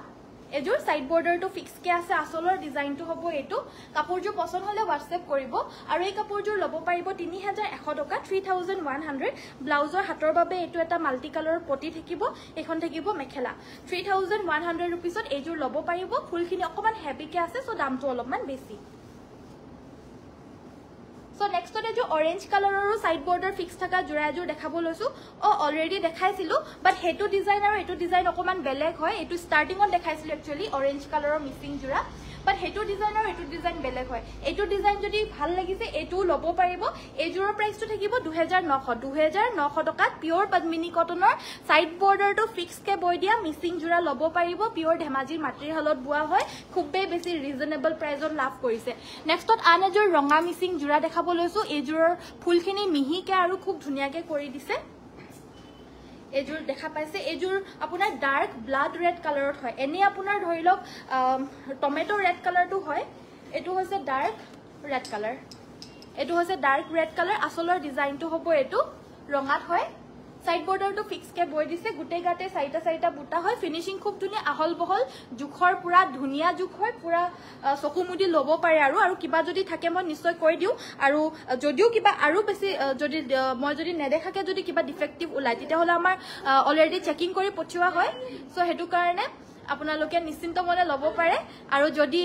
এজোৰ সাইড বৰ্ডাৰটো ফিক্স কে আছে আসলৰ ডিজাইনটো হ'ব এটো কাপোৰজোৰ পছন্দ হলে WhatsApp কৰিব আৰু এই কাপোৰজোৰ লব পাৰিব 3100 টকা 3100 ব্লাউজৰ হাতৰ বাবে এটো এটা মাল্টি কালাৰৰ পটি থাকিব এখন থাকিব মেখেলা 3100 रुपीसত এজোৰ লব পাৰিব ফুলখিনি অকমান হেভিকে আছে সো দামটো অলপমান বেছি সো নেক্সটত এজো অৰেঞ্জ কালাৰৰো সাইড বৰ্ডাৰ ফিক্স থকা জোৰা এজোৰ দেখাব লৈছো অলৰেডি দেখাইছিলো বাট হেতু ডিজাইন আৰু এটু ডিজাইন অকমান বেলেগ হয় এটু স্টাৰ্টিংত দেখাইছিলো একচুয়ালি অৰেঞ্জ কালাৰৰ মিক্সিং জোৰা বাট হেতু ডিজাইন আৰু এটু ডিজাইন বেলেগ হয় এটু ডিজাইন যদি ভাল লাগিছে এটু লব পাৰিব এজোৰৰ প্ৰাইসটো থাকিব 2900 টকাত পিওৰ পদ্মিনী কটনৰ সাইড বৰ্ডাৰটো ফিক্স কে বৈ দিয়া মিক্সিং জোৰা লব পাৰিব পিওৰ ধেমাজিৰ মাটিৰ হলত বুৱা হয় খুবেই বেছি ৰিজনেবল প্ৰাইজত লাভ কৰিছে নেক্সটত আন এজোৰ ৰঙা মিক্সিং জোৰা দেখাব লৈছো এজোৰৰ ফুলখিনি মিহিকে আৰু খুব ধুনিয়াকে কৰি দিছে এজোৰ দেখা পাইছে এজোৰ আপোনাৰ ডাৰ্ক ব্লাড ৰেড কালাৰত হয় এনে আপোনাৰ ধৰি লওক টমেটো ৰেড কালাৰটো হয় এটো হৈছে ডাৰ্ক ৰেড কালাৰ এটো হৈছে ডাৰ্ক ৰেড কালাৰ আসলৰ ডিজাইনটো হ'ব এটো ৰঙাত হয় সাইড বৰ্ডাৰটো ফিক্স কে বৈ দিছে গুটে গাতে চাইটা বুটা হয় ফিনিশিং খুব ধুনিয়া আহল বহল জুখৰ পুৰা ধুনিয়া জুখ হয় পুৰা চকুমুদি লব পাৰে আৰু কিবা যদি থাকে মই নিশ্চয় কৈ দিও আৰু যদিও কিবা আৰু বেছি যদি মই যদি নেদেখাকে যদি কিবা ডিফেক্টিভ ওলাই তেতিয়া হলে আমাৰ অলৰেডি চেকিং কৰি পঠিওৱা হয় সো হেতু কাৰণে আপোনালোকে নিশ্চিন্ত মনে লব পাৰে আৰু যদি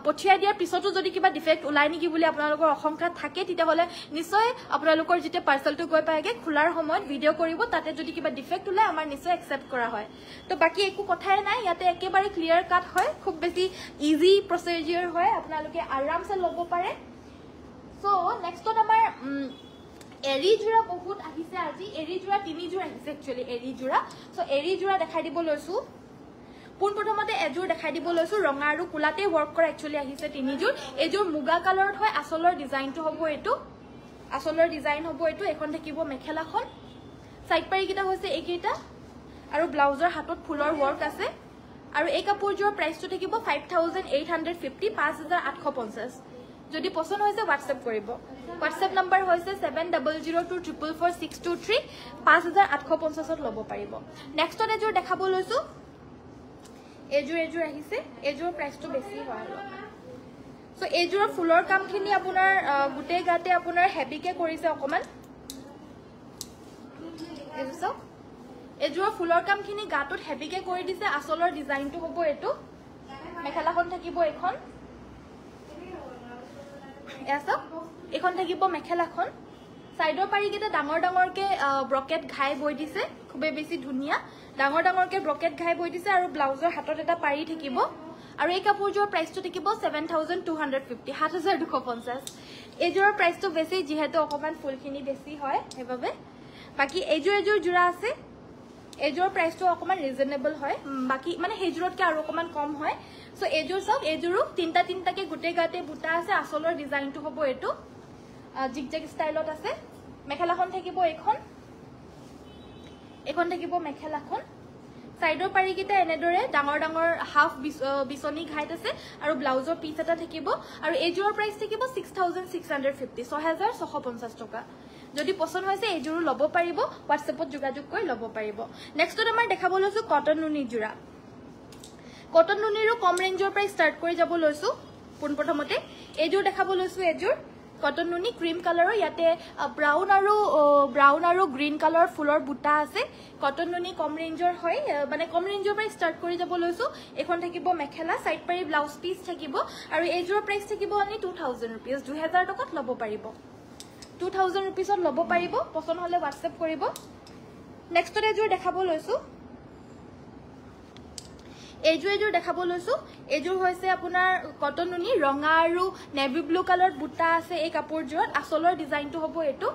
পঠিয়াই দিয়াৰ পিছতো যদি কিবা ডিফেক্ট ওলাই নেকি বুলি আপোনালোকৰ অশংকা থাকে তেতিয়া হলে নিশ্চয় আপোনালোকৰ যেতে পাৰ্সেলটো গৈ পায়গে খোলাৰ সময়ত ভিডিও কৰিব তাতে যদি কিবা ডিফেক্ট ওলাই আমাৰ নিশ্চয় একসেপ্ট কৰা হয় তো বাকি একো কথাই নাই ইয়াতে একেবাৰে ক্লিয়াৰ কাট হয় খুব বেছি ইজি প্ৰসিডিউৰ হয় আপোনালোকে আৰামছে লব পাৰে সো নেক্সটত আমাৰ এৰি জোৰা বহুত আহিছে আজি এৰি জোৰা তিনি জোৰা আহিছে একচুয়ালি এৰি জোৰা সো এৰি জোৰা দেখাই দিব লৈছো পুন প্ৰথমতে এজোৰ দেখাই দিব লৈছো ৰঙা আৰু কুলাতে ওয়াৰ্ক কৰা একচুয়ালি আহিছে তিনিজোৰ এজোৰ মুগা কালাৰত হয় আসলৰ ডিজাইনটো হ'ব এটো আসলৰ ডিজাইন হ'ব এটো এখন থাকিব মেখেলাখন সাইড পাৰি কিটা হৈছে এইকেইটা আৰু ব্লাউজৰ হাতত ফুলৰ ওয়াৰ্ক আছে আৰু এই কাপোৰজোৰ প্ৰাইসটো থাকিব 5850 5850 যদি পছন্দ হৈছে WhatsApp কৰিব WhatsApp নম্বৰ হৈছে 7002444623 5850 ত লব পাৰিব নেক্সটত এজোৰ দেখাব লৈছো এজোৰ আহিছে এজোৰ প্ৰাইসটো বেছি হয় আৰু সো এজোৰৰ ফুলৰ কামখিনি আপোনাৰ গুটে গাতে আপোনাৰ হেভিকে কৰিছে অকমান এজো এজোৰৰ ফুলৰ কামখিনি গাটোত হেভিকে কৰি দিছে আসলৰ ডিজাইনটো হ'ব এটো মেখেলাখন থাকিব এখন এসা এখন থাকিব মেখেলাখন সাইডৰ পাৰি কিটা ডাঙৰকে ব্ৰকেট ঘাই বৈ দিছে খুবে বেছি ধুনিয়া ডাঙৰকে ব্ৰকেট ঘাই বৈ দিছে আৰু ব্লাউজৰ হাতত এটা পাৰি থাকিব আৰু এই কাপোৰজোৰ প্ৰাইসটো থাকিব 7250 7250 এজোৰ প্ৰাইসটো বেছি যেহেতু অকমান ফুলখিনি বেছি হয় হেবাবে বাকি এজোৰ জোৰা আছে এজোৰ প্ৰাইসটো অকমান ৰিজনেবল হয় বাকি মানে হেজোৰতকে আৰু অকমান কম হয় সো এজোৰ সব এজোৰো তিনটাকে গুটে গাতে বুটা আছে আসলৰ ডিজাইনটো হ'ব এটো জিগজেগ ষ্টাইলত আছে মেখেলাখন থাকিব এখন থাকিব মেখেলাখন সাইডৰ পাৰি কিটা এনেদৰে ডাঙৰ হাফ বিছনি ঘাইত আছে আৰু ব্লাউজৰ পিস এটা থাকিব আৰু এজোৰ প্ৰাইস থাকিব 6650 6650 টকা যদি পছন্দ হৈছে এজোৰ লব পাৰিব WhatsAppত যোগাযোগ কৰি লব পাৰিব নেক্সটত আমাৰ দেখাব লৈছো কটন নুনি জোৰা কটন নুনিৰো কম ৰেঞ্জৰ পৰা ষ্টাৰ্ট কৰি যাব লৈছো পুন প্ৰথমতে এজোৰ দেখাব লৈছো এজোৰ কটন নুনি ক্ৰীম কালাৰৰ ইয়াতে ব্ৰাউন আৰু গ্ৰীন কালাৰ ফুলৰ বুটা আছে কটন নুনি কম ৰেঞ্জৰ হয় মানে কম ৰেঞ্জৰ পৰা ষ্টাৰ্ট কৰি যাব লৈছো এখন থাকিব মেখেলা সাইড পাৰি ব্লাউজ পিস থাকিব আৰু এজোৰ প্ৰাইস থাকিব অনলি 2000 रुपीस 2000 টকাত লব পাৰিব 2000 रुपीसত লব পাৰিব পছন্দ হলে WhatsApp কৰিব নেক্সটত এজোৰ দেখাব লৈছো এজোৰ দেখাব লৈছো এজোৰ হৈছে আপোনাৰ কটন নুনি ৰঙা আৰু নেভি ব্লু কালাৰ বুটা আছে এই কাপোৰজোৰত আসলৰ ডিজাইনটো হ'ব এটো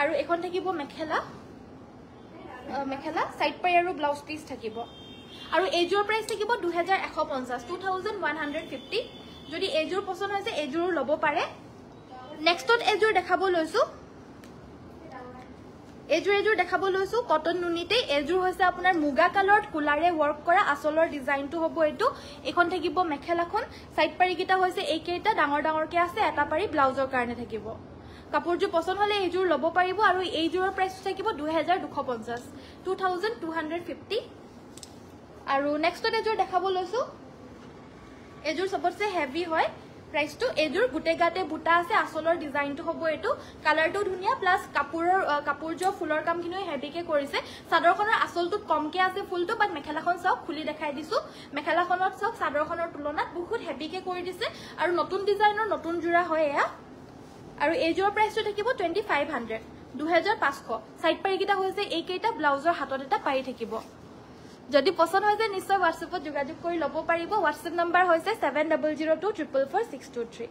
আৰু এখন থাকিব মেখেলা সাইড পাই আৰু ব্লাউজ পিস থাকিব আৰু এজোৰ প্ৰাইস থাকিব 2150 যদি এজোৰ পছন্দ হৈছে এজোৰ লব পাৰে নেক্সটত এজোৰ দেখাব লৈছো এজোৰ দেখাব লৈছো কটন নুনিতে এজোৰ হৈছে আপোনাৰ মুগা কালাৰত কুলাৰে ওয়াৰ্ক কৰা আসলৰ ডিজাইনটো হ'ব এটো এখন থাকিব মেখেলাখন সাইড পাৰি কিটা হৈছে এইকেইটা ডাঙৰকে আছে এটা পাৰি ব্লাউজৰ কাৰণে থাকিব কাপোৰজোৰ পছন্দ হলে এজোৰ লব পাৰিব আৰু এইজোৰৰ প্ৰাইস থাকিব 2250 আৰু নেক্সটত এজোৰ দেখাব লৈছো এজোৰ সবতছে হেভি হয় প্ৰাইসটো এজোৰ গুটে গাতে বুটা আছে আসলৰ ডিজাইনটো হ'ব এটো কালাৰটো ধুনিয়া প্লাস কাপোৰজোৰ ফুলৰ কামখিনি হেভিকে কৰিছে সাদৰখনৰ আসলটো কমকে আছে ফুলটো বাট মেখেলাখন সব খুলি দেখাই দিছো মেখেলাখনত সব সাদৰখনৰ তুলনাত বহুত হেভিকে কৰি দিছে আৰু নতুন ডিজাইনৰ নতুন জোৰা হয় এয়া আৰু এইযোৰ প্ৰাইসটো থাকিব 2500 2500 সাইড পাৰি কিটা হৈছে এই কেইটা ব্লাউজৰ হাতত এটা পাৰি থাকিব যদি পছন্দ হয় যে নিশ্চয় WhatsAppত যোগাযোগ কৰি লব পাৰিব WhatsApp নম্বৰ হৈছে 7002444623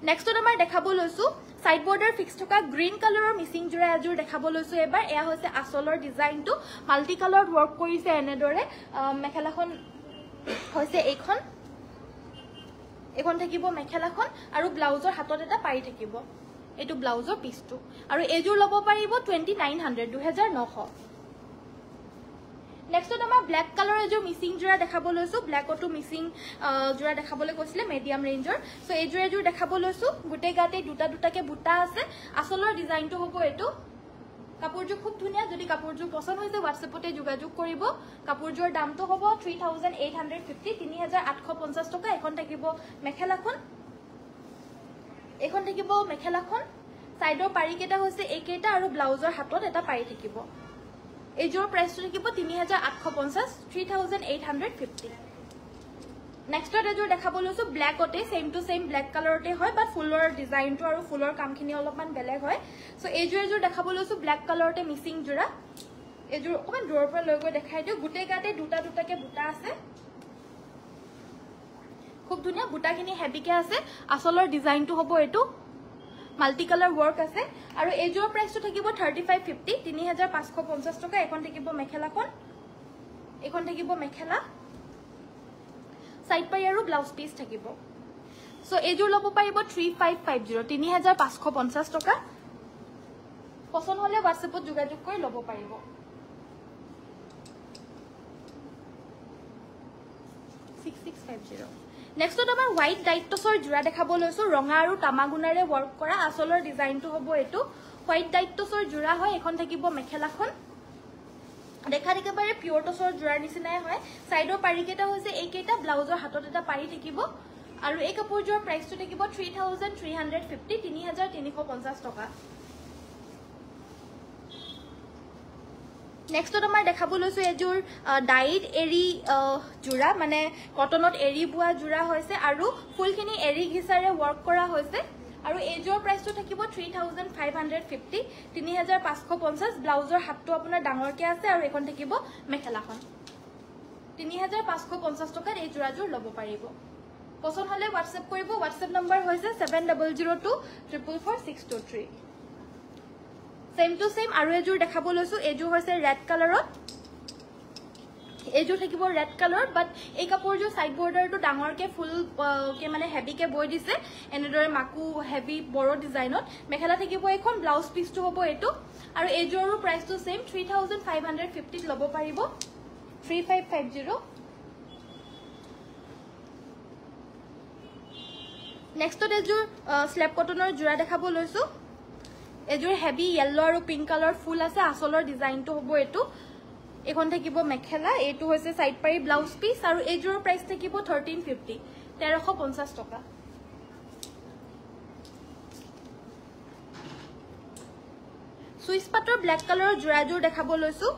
নেক্সট আমাৰ দেখাব লৈছো সাইড বৰ্ডাৰ ফিক্স থকা গ্ৰীন কালাৰৰ মিসিং জোৰা এজোৰ দেখাব লৈছো এবাৰ এয়া হৈছে আসলৰ ডিজাইনটো মাল্টি কালাৰত ওয়াৰ্ক কৰিছে এনেদৰে মেখেলাখন হৈছে এইখন থাকিব মেখেলাখন আৰু ব্লাউজৰ হাতত এটা পাৰি থাকিব এটো ব্লাউজৰ পিসটো আৰু এজোৰ লব পাৰিব 2900 2900 নেক্সট আমাৰ ব্ল্যাক কালাৰ এজোৰ মিসিং জোৰা দেখাব লৈছো ব্ল্যাকটো মিসিং জোৰা দেখাবলৈ কৈছিলে মিডিয়াম ৰেঞ্জৰ সো এজোৰ দেখাব লৈছো গুটে গাতে দুটাকে বুটা আছে আসলৰ ডিজাইনটো হ'ব এটো কাপোৰযোৰ খুব ধুনিয়া যদি কাপোৰযোৰ পছন্দ হৈছে WhatsAppতে যোগাযোগ কৰিব কাপোৰযোৰ দামটো হ'ব 3850 3850 টকা এখন থাকিব মেখেলাখন সাইডৰ পাৰি কেটা হৈছে একেটা আৰু ব্লাউজৰ হাতত এটা পাৰি থাকিব এজোৰ প্ৰাইসটো থাকিব 3850 3850 নেক্সট এজোৰ দেখাব লৈছো ব্ল্যাকতে সেম টু সেম ব্ল্যাক কালাৰতে হয় বাট ফুলৰ ডিজাইনটো আৰু ফুলৰ কামখিনি অলপমান বেলেগ হয় সো এজোৰ দেখাব লৈছো ব্ল্যাক কালাৰতে মিসিং জোৰা এজোৰ অকমান দূৰৰ পৰা লৈ গৈ দেখাই দিও গুটে গাতে দুটাকে বুটা আছে খুব ধুনিয়া বুটাখিনি হেভিকে আছে আসলৰ ডিজাইনটো হ'ব এটো মাল্টি কালাৰ ওয়াৰ্ক আছে আৰু এজোৰ প্ৰাইসটো থাকিব 3550 3550 টকা এখন থাকিব মেখেলা সাইড পাৰি আৰু ব্লাউজ পিস থাকিব সো এজোৰ লব পাৰিব 3550 3550 টকা পছন্দ হলে WhatsAppত যোগাযোগ কৰি লব পাৰিব 6650 নেক্সট আমাৰ হোয়াইট ডাইটছৰ জোৰা দেখাব লৈছো ৰঙা আৰু তামাগুনাৰে ওয়াৰ্ক কৰা আসলৰ ডিজাইনটো হ'ব এটো হোয়াইট ডাইটছৰ জোৰা হয় এখন থাকিব মেখেলাখন দেখা একেবাৰে পিওৰ টছৰ জোৰাৰ নিচিনাই হয় সাইডৰ পাৰি কেটা হৈছে এইকেটা ব্লাউজৰ হাতত এটা পাৰি থাকিব আৰু এই কাপোৰযোৰ প্ৰাইসটো থাকিব 3350 3350 টকা নেক্সট আমাৰ দেখাব লৈছো এজোৰ ডাইড এৰি জোৰা মানে কটনত এৰি বুৱা জোৰা হৈছে আৰু ফুলখিনি এৰি ঘিচাৰে ওয়াৰ্ক কৰা হৈছে আৰু এজোৰ প্ৰাইসটো থাকিব 3550 3550 ব্লাউজৰ হাতটো আপোনাৰ ডাঙৰকে আছে আৰু এখন থাকিব মেখেলাখন 3550 টকাত এই জোৰাজোৰ লব পাৰিব পছন্দ হলে WhatsApp কৰিব WhatsApp নম্বৰ হৈছে 7002444623 সেম টু সেম আৰু এজোৰ দেখাব লৈছো এজোৰ হৈছে ৰেড কালাৰত এজোৰ থাকিব ৰেড কালাৰ বাট এই কাপোৰযোৰ সাইড বৰ্ডাৰটো ডাঙৰকে ফুল কে মানে হেভিকে বৈ দিছে এনেদৰে মাকু হেভি বড় ডিজাইনত মেখেলা থাকিব এখন ব্লাউজ পিসটো হ'ব এটো আৰু এজোৰৰ প্ৰাইসটো সেম 3550 লব পাৰিব 3550 নেক্সট এজোৰ স্ল্যাব কটনৰ জোৰা দেখাব লৈছো এজোৰ হেভি ইয়েলো আৰু পিংক কালাৰ ফুল আছে আসলৰ ডিজাইনটো হ'ব এটো এখন থাকিব মেখেলা এটো হৈছে সাইড পাৰি ব্লাউজ পিস আৰু এজোৰ প্ৰাইস থাকিব 1350 1350 টকা সুইচ পাটৰ ব্ল্যাক কালাৰৰ জোৰাজোৰ দেখাব লৈছো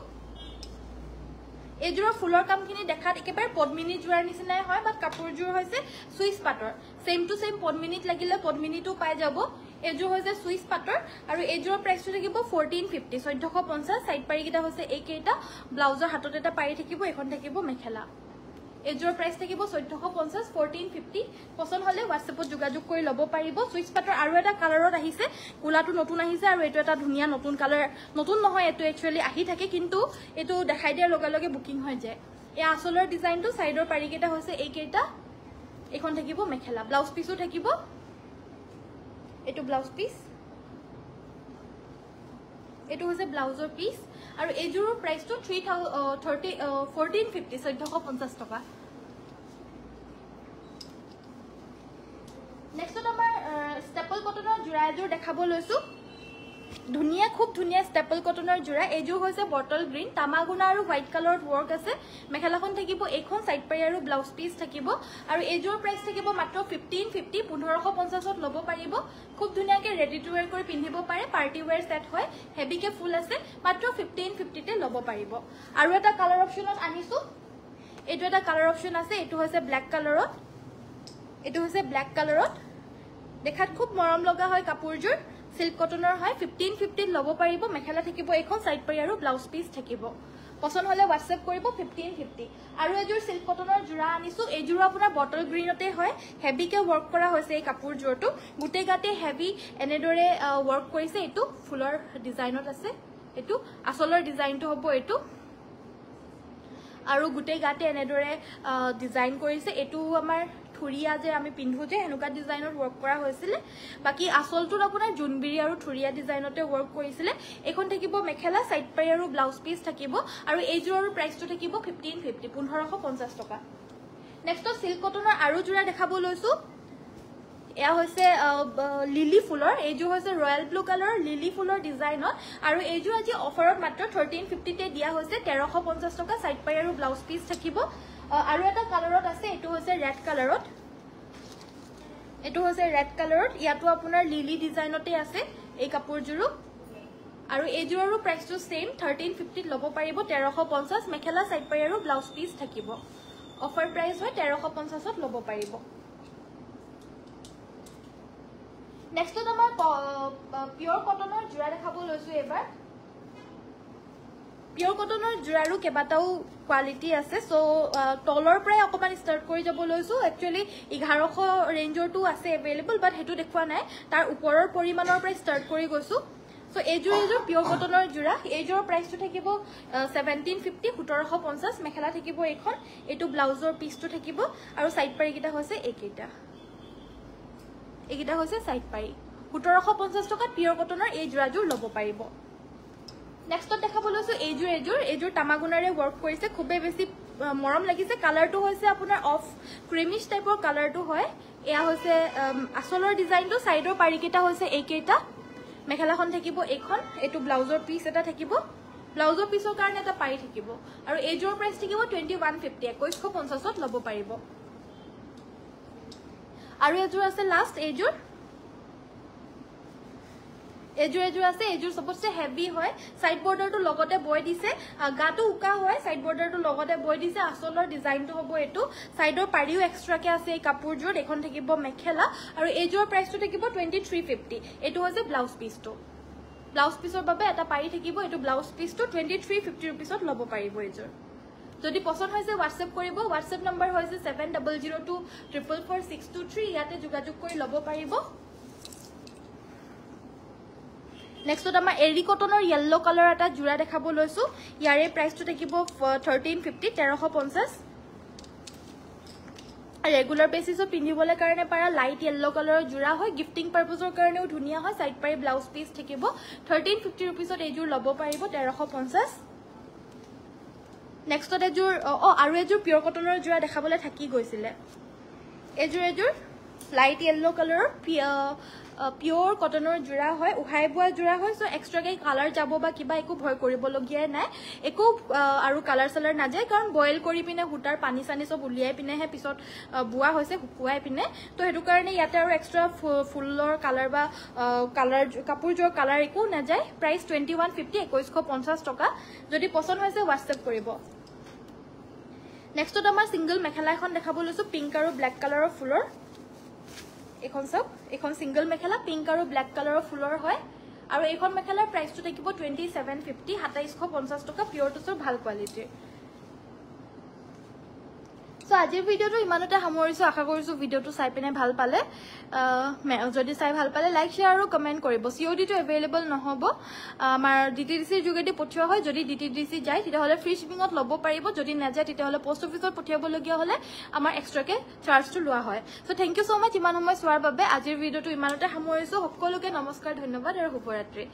এজোৰ ফুলৰ কামখিনি দেখাত একেবাৰে পদ্মিনী জোৰাৰ নিচিনাই হয় বাট কাপোৰজোৰ হৈছে সুইচ পাটৰ সেম টু সেম পদ্মিনীত লাগিলে পদ্মিনীটো পাই যাব এজোৰ হৈছে সুইচ পাটৰ আৰু এজোৰ প্ৰাইসটো থাকিব 1450 1450 সাইড পাৰি কিটা হৈছে এইকেটা ব্লাউজৰ হাতত এটা পাৰি থাকিব এখন থাকিব মেখেলা এজোৰ প্ৰাইস থাকিব 1450 1450 পছন্দ হলে WhatsAppত যোগাযোগ কৰি লব পাৰিব সুইচ পাটৰ আৰু এটা কালাৰত আহিছে কুলাটো নতুন আহিছে আৰু এটো এটা ধুনিয়া নতুন কালাৰ নতুন নহয় এটো একচুয়ালি আহি থাকে কিন্তু এটো দেখাই দিয়াৰ লগে লগে বুকিং হৈ যায় এই আসলৰ ডিজাইনটো সাইডৰ পাৰি কেটা হৈছে এইকেটা এখন থাকিব মেখেলা ব্লাউজ পিসও থাকিব এটো ব্লাউজ পিস এটো হৈছে ব্লাউজৰ পিস আৰু এজোৰৰ প্ৰাইসটো 1450 1450 টকা নেক্সট আমাৰ ষ্টেপল কটনৰ জোৰা এজোৰ দেখাব লৈছো ধুনিয়া খুব ধুনিয়া ষ্টেপল কটনৰ জোৰা এজোৰ হৈছে বটল গ্ৰীন তামাগুনা আৰু হোয়াইট কালাৰত ওয়াৰ্ক আছে মেখেলাখন থাকিব এখন সাইড পাৰি আৰু ব্লাউজ পিস থাকিব আৰু এজোৰ প্ৰাইস থাকিব মাত্ৰ 1550 1550 ত লব পাৰিব খুব ধুনিয়াকে ৰেডি টু ওয়্যাৰ কৰি পিন্ধিব পাৰে পাৰ্টি ওয়্যাৰ সেট হয় হেভিকে ফুল আছে মাত্ৰ 1550 তে লব পাৰিব আৰু এটা কালাৰ অপচনত আনিছো এটো এটা কালাৰ অপচন আছে এটো হৈছে ব্ল্যাক কালাৰত দেখাত খুব মৰম লগা হয় কাপোৰযোৰ সিল্ক কটনৰ হয় 1550 লব পাৰিব মেখেলা থাকিব এখন সাইড পাৰি আৰু ব্লাউজ পিস থাকিব পছন্দ হলে WhatsApp কৰিব 1550 আৰু এযোৰ সিল্ক কটনৰ জোৰা আনিছো এই জোৰা আপোনাৰ বটল গ্ৰীনতে হয় হেভিকে ওয়াৰ্ক কৰা হৈছে এই কাপোৰযোৰটো গুটে গাতে হেভি এনেদৰে ওয়াৰ্ক কৰিছে এটো ফুলৰ ডিজাইনত আছে এটো আসলৰ ডিজাইনটো হ'ব এটো আৰু গুটে গাতে এনেদৰে ডিজাইন কৰিছে এটো আমাৰ থুৰিয়া যে আমি পিন্ধো যে হেনুকা ডিজাইনত ওয়াৰ্ক কৰা হৈছিল বাকি আসলটোত আপোনাৰ জুনবিৰি আৰু থুৰিয়া ডিজাইনতে ওয়াৰ্ক কৰিছিল এখন থাকিব মেখেলা সাইড পাৰি আৰু ব্লাউজ পিস থাকিব আৰু এই জোৰৰ প্ৰাইসটো থাকিব 1550 1550 টকা নেক্সট সিল্ক কটনৰ আৰু জোৰা দেখাব লৈছো এয়া হৈছে লিলি ফুলৰ এই জোৰ হৈছে ৰয়্যাল ব্লু কালাৰ লিলি ফুলৰ ডিজাইনত আৰু এই জোৰ আজি অফাৰত মাত্ৰ 1350 তে দিয়া হৈছে 1350 টকা সাইড পাৰি আৰু ব্লাউজ পিস থাকিব আৰু এটা কালাৰত আছে এটো হৈছে ৰেড কালাৰত ইয়াটো আপোনাৰ লিলি ডিজাইনতে আছে এই কাপোৰজোৰো আৰু এই জোৰৰো প্ৰাইসটো সেম 1350 লব পাৰিব 1350 মেখেলা সাইড পাৰি আৰু ব্লাউজ পিস থাকিব অফাৰ প্ৰাইস হয় 1350 ত লব পাৰিব নেক্সট আমাৰ পিওৰ কটনৰ জোৰা দেখাব লৈছো এবাৰ পিওৰ কটনৰ জোৰাৰো কেবাটাও কোৱালিটি আছে সো তলৰ প্ৰায় অকমান স্টাৰ্ট কৰি যাব লৈছো একচুয়ালি 1100 ৰেঞ্জৰটো আছে अवेलेबल বাট হেতু দেখুৱা নাই তাৰ ওপৰৰ পৰিমাণৰ প্ৰায় স্টাৰ্ট কৰি গৈছো সো এজোৰ পিওৰ কটনৰ জোৰা এজোৰ প্ৰাইসটো থাকিব 1750 1750 মেখেলা থাকিব এখন এটো ব্লাউজৰ পিসটো থাকিব আৰু সাইড পাৰি কিটা হৈছে এইকিটা হৈছে সাইড পাৰি 1750 টকা পিওৰ কটনৰ এই জোৰাজোৰ লব পাৰিব নেক্সট দেখাব লৈছো এজোৰ তামাগুনাৰে ওয়াৰ্ক কৰিছে খুবে বেছি মৰম লাগিছে কালাৰটো হৈছে আপোনাৰ অফ ক্ৰিমিশ টাইপৰ কালাৰটো হয় এয়া হৈছে আসলৰ ডিজাইনটো সাইডৰ পাৰিকেটা হৈছে এইকেটা মেখেলাখন থাকিব এখন এটো ব্লাউজৰ পিস এটা থাকিব ব্লাউজৰ পিসৰ কাৰণে এটা পাৰি থাকিব আৰু এজোৰ প্ৰাইস থাকিব 2150 2150 ত লব পাৰিব আৰু এজোৰ আছে লাষ্ট এজোৰ আছে এজোৰ সবতছে হেভি হয় সাইড বৰ্ডাৰটো লগতে বৈ দিছে গাটো উকা হয় সাইড বৰ্ডাৰটো লগতে বৈ দিছে আসলৰ ডিজাইনটো হ'ব এটো সাইডৰ পাৰিও এক্সট্ৰাকে আছে এই কাপোৰজোৰ এখন থাকিব মেখেলা আৰু এজোৰ প্ৰাইসটো থাকিব 2350 এটো হৈছে ব্লাউজ পিসৰ বাবে এটা পাৰি থাকিব এটো ব্লাউজ পিসটো 2350 रुपीसত লব পাৰিব এজোৰ যদি পছন্দ হৈছে WhatsApp কৰিব WhatsApp নম্বৰ হৈছে 7002444623 ইয়াতে যোগাযোগ কৰি লব পাৰিব নেক্সট আমাৰ এৰি কটনৰ yellow কালাৰ এটা জোৰা দেখাব লৈছো ইয়াৰে প্ৰাইসটো থাকিব 1350 1350 ৰেগুলাৰ বেসিছত পিন্ধিবলৈ কাৰণে পাৰা লাইট yellow কালাৰৰ জোৰা হয় গিফটিং পাৰপজৰ কাৰণেও ধুনিয়া হয় সাইড পাৰি ব্লাউজ পিস থাকিব 1350 रुपीसত এজোৰ লব পাৰিব 1350 নেক্সট এজোৰ আৰু এজোৰ পিওৰ কটনৰ জোৰা দেখাবলৈ থাকি গৈছিল এজোৰ লাইট yellow কালাৰৰ পিওৰ কটনৰ জোৰা হয় উহাই বুৱা জোৰা হয় সো এক্সট্ৰাকে কালাৰ যাব বা কিবা একো ভয় কৰিব লগিয়া নাই একো আৰু কালাৰ সালাৰ না যায় কাৰণ বয়েল কৰি পিনে হুটাৰ পানী সানি সব উলিয়াই পিনে হে পিছত বুৱা হৈছে হুকুৱাই পিনে তো হেতু কাৰণে ইয়াতে আৰু এক্সট্ৰা ফুলৰ কালাৰ বা কালাৰ কাপোৰজোৰ কালাৰ একো না যায় প্ৰাইস 2150 2150 টকা যদি পছন্দ হৈছে WhatsApp কৰিব নেক্সট আমাৰ সিঙ্গল মেখেলা এখন দেখাব লৈছো পিংক আৰু ব্ল্যাক কালাৰৰ ফুলৰ এখন সিঙ্গল মেখেলা পিংক আৰু ব্ল্যাক কালাৰৰ ফুলৰ হয় আৰু এইখন মেখেলাৰ প্ৰাইসটো থাকিব 2750 2750 টকা পিওৰ টছৰ ভাল কোৱালিটিৰ সো আজিৰ ভিডিওটো ইমানতে সামৰিছো আশা কৰিছো ভিডিওটো চাই পিনে ভাল পালে যদি চাই ভাল পালে লাইক শেয়াৰ আৰু কমেন্ট কৰিব COD টো अवेलेबल নহব আমাৰ DTDC যোগেদি পঠিওৱা হয় যদি DTDC যায় তেতিয়া হলে ফ্ৰী শিপিংত লব পাৰিব যদি না যায় তেতিয়া হলে পোষ্ট অফিচত পঠিয়াব লগিয়া হলে আমাৰ এক্সট্ৰাকে চাৰ্জটো লোৱা হয় সো থ্যাংক ইউ সো মাচ ইমান সময় চোৱাৰ বাবে আজিৰ ভিডিওটো ইমানতে সামৰিছো সকলোকে নমস্কাৰ ধন্যবাদ আৰু শুভৰাত্ৰি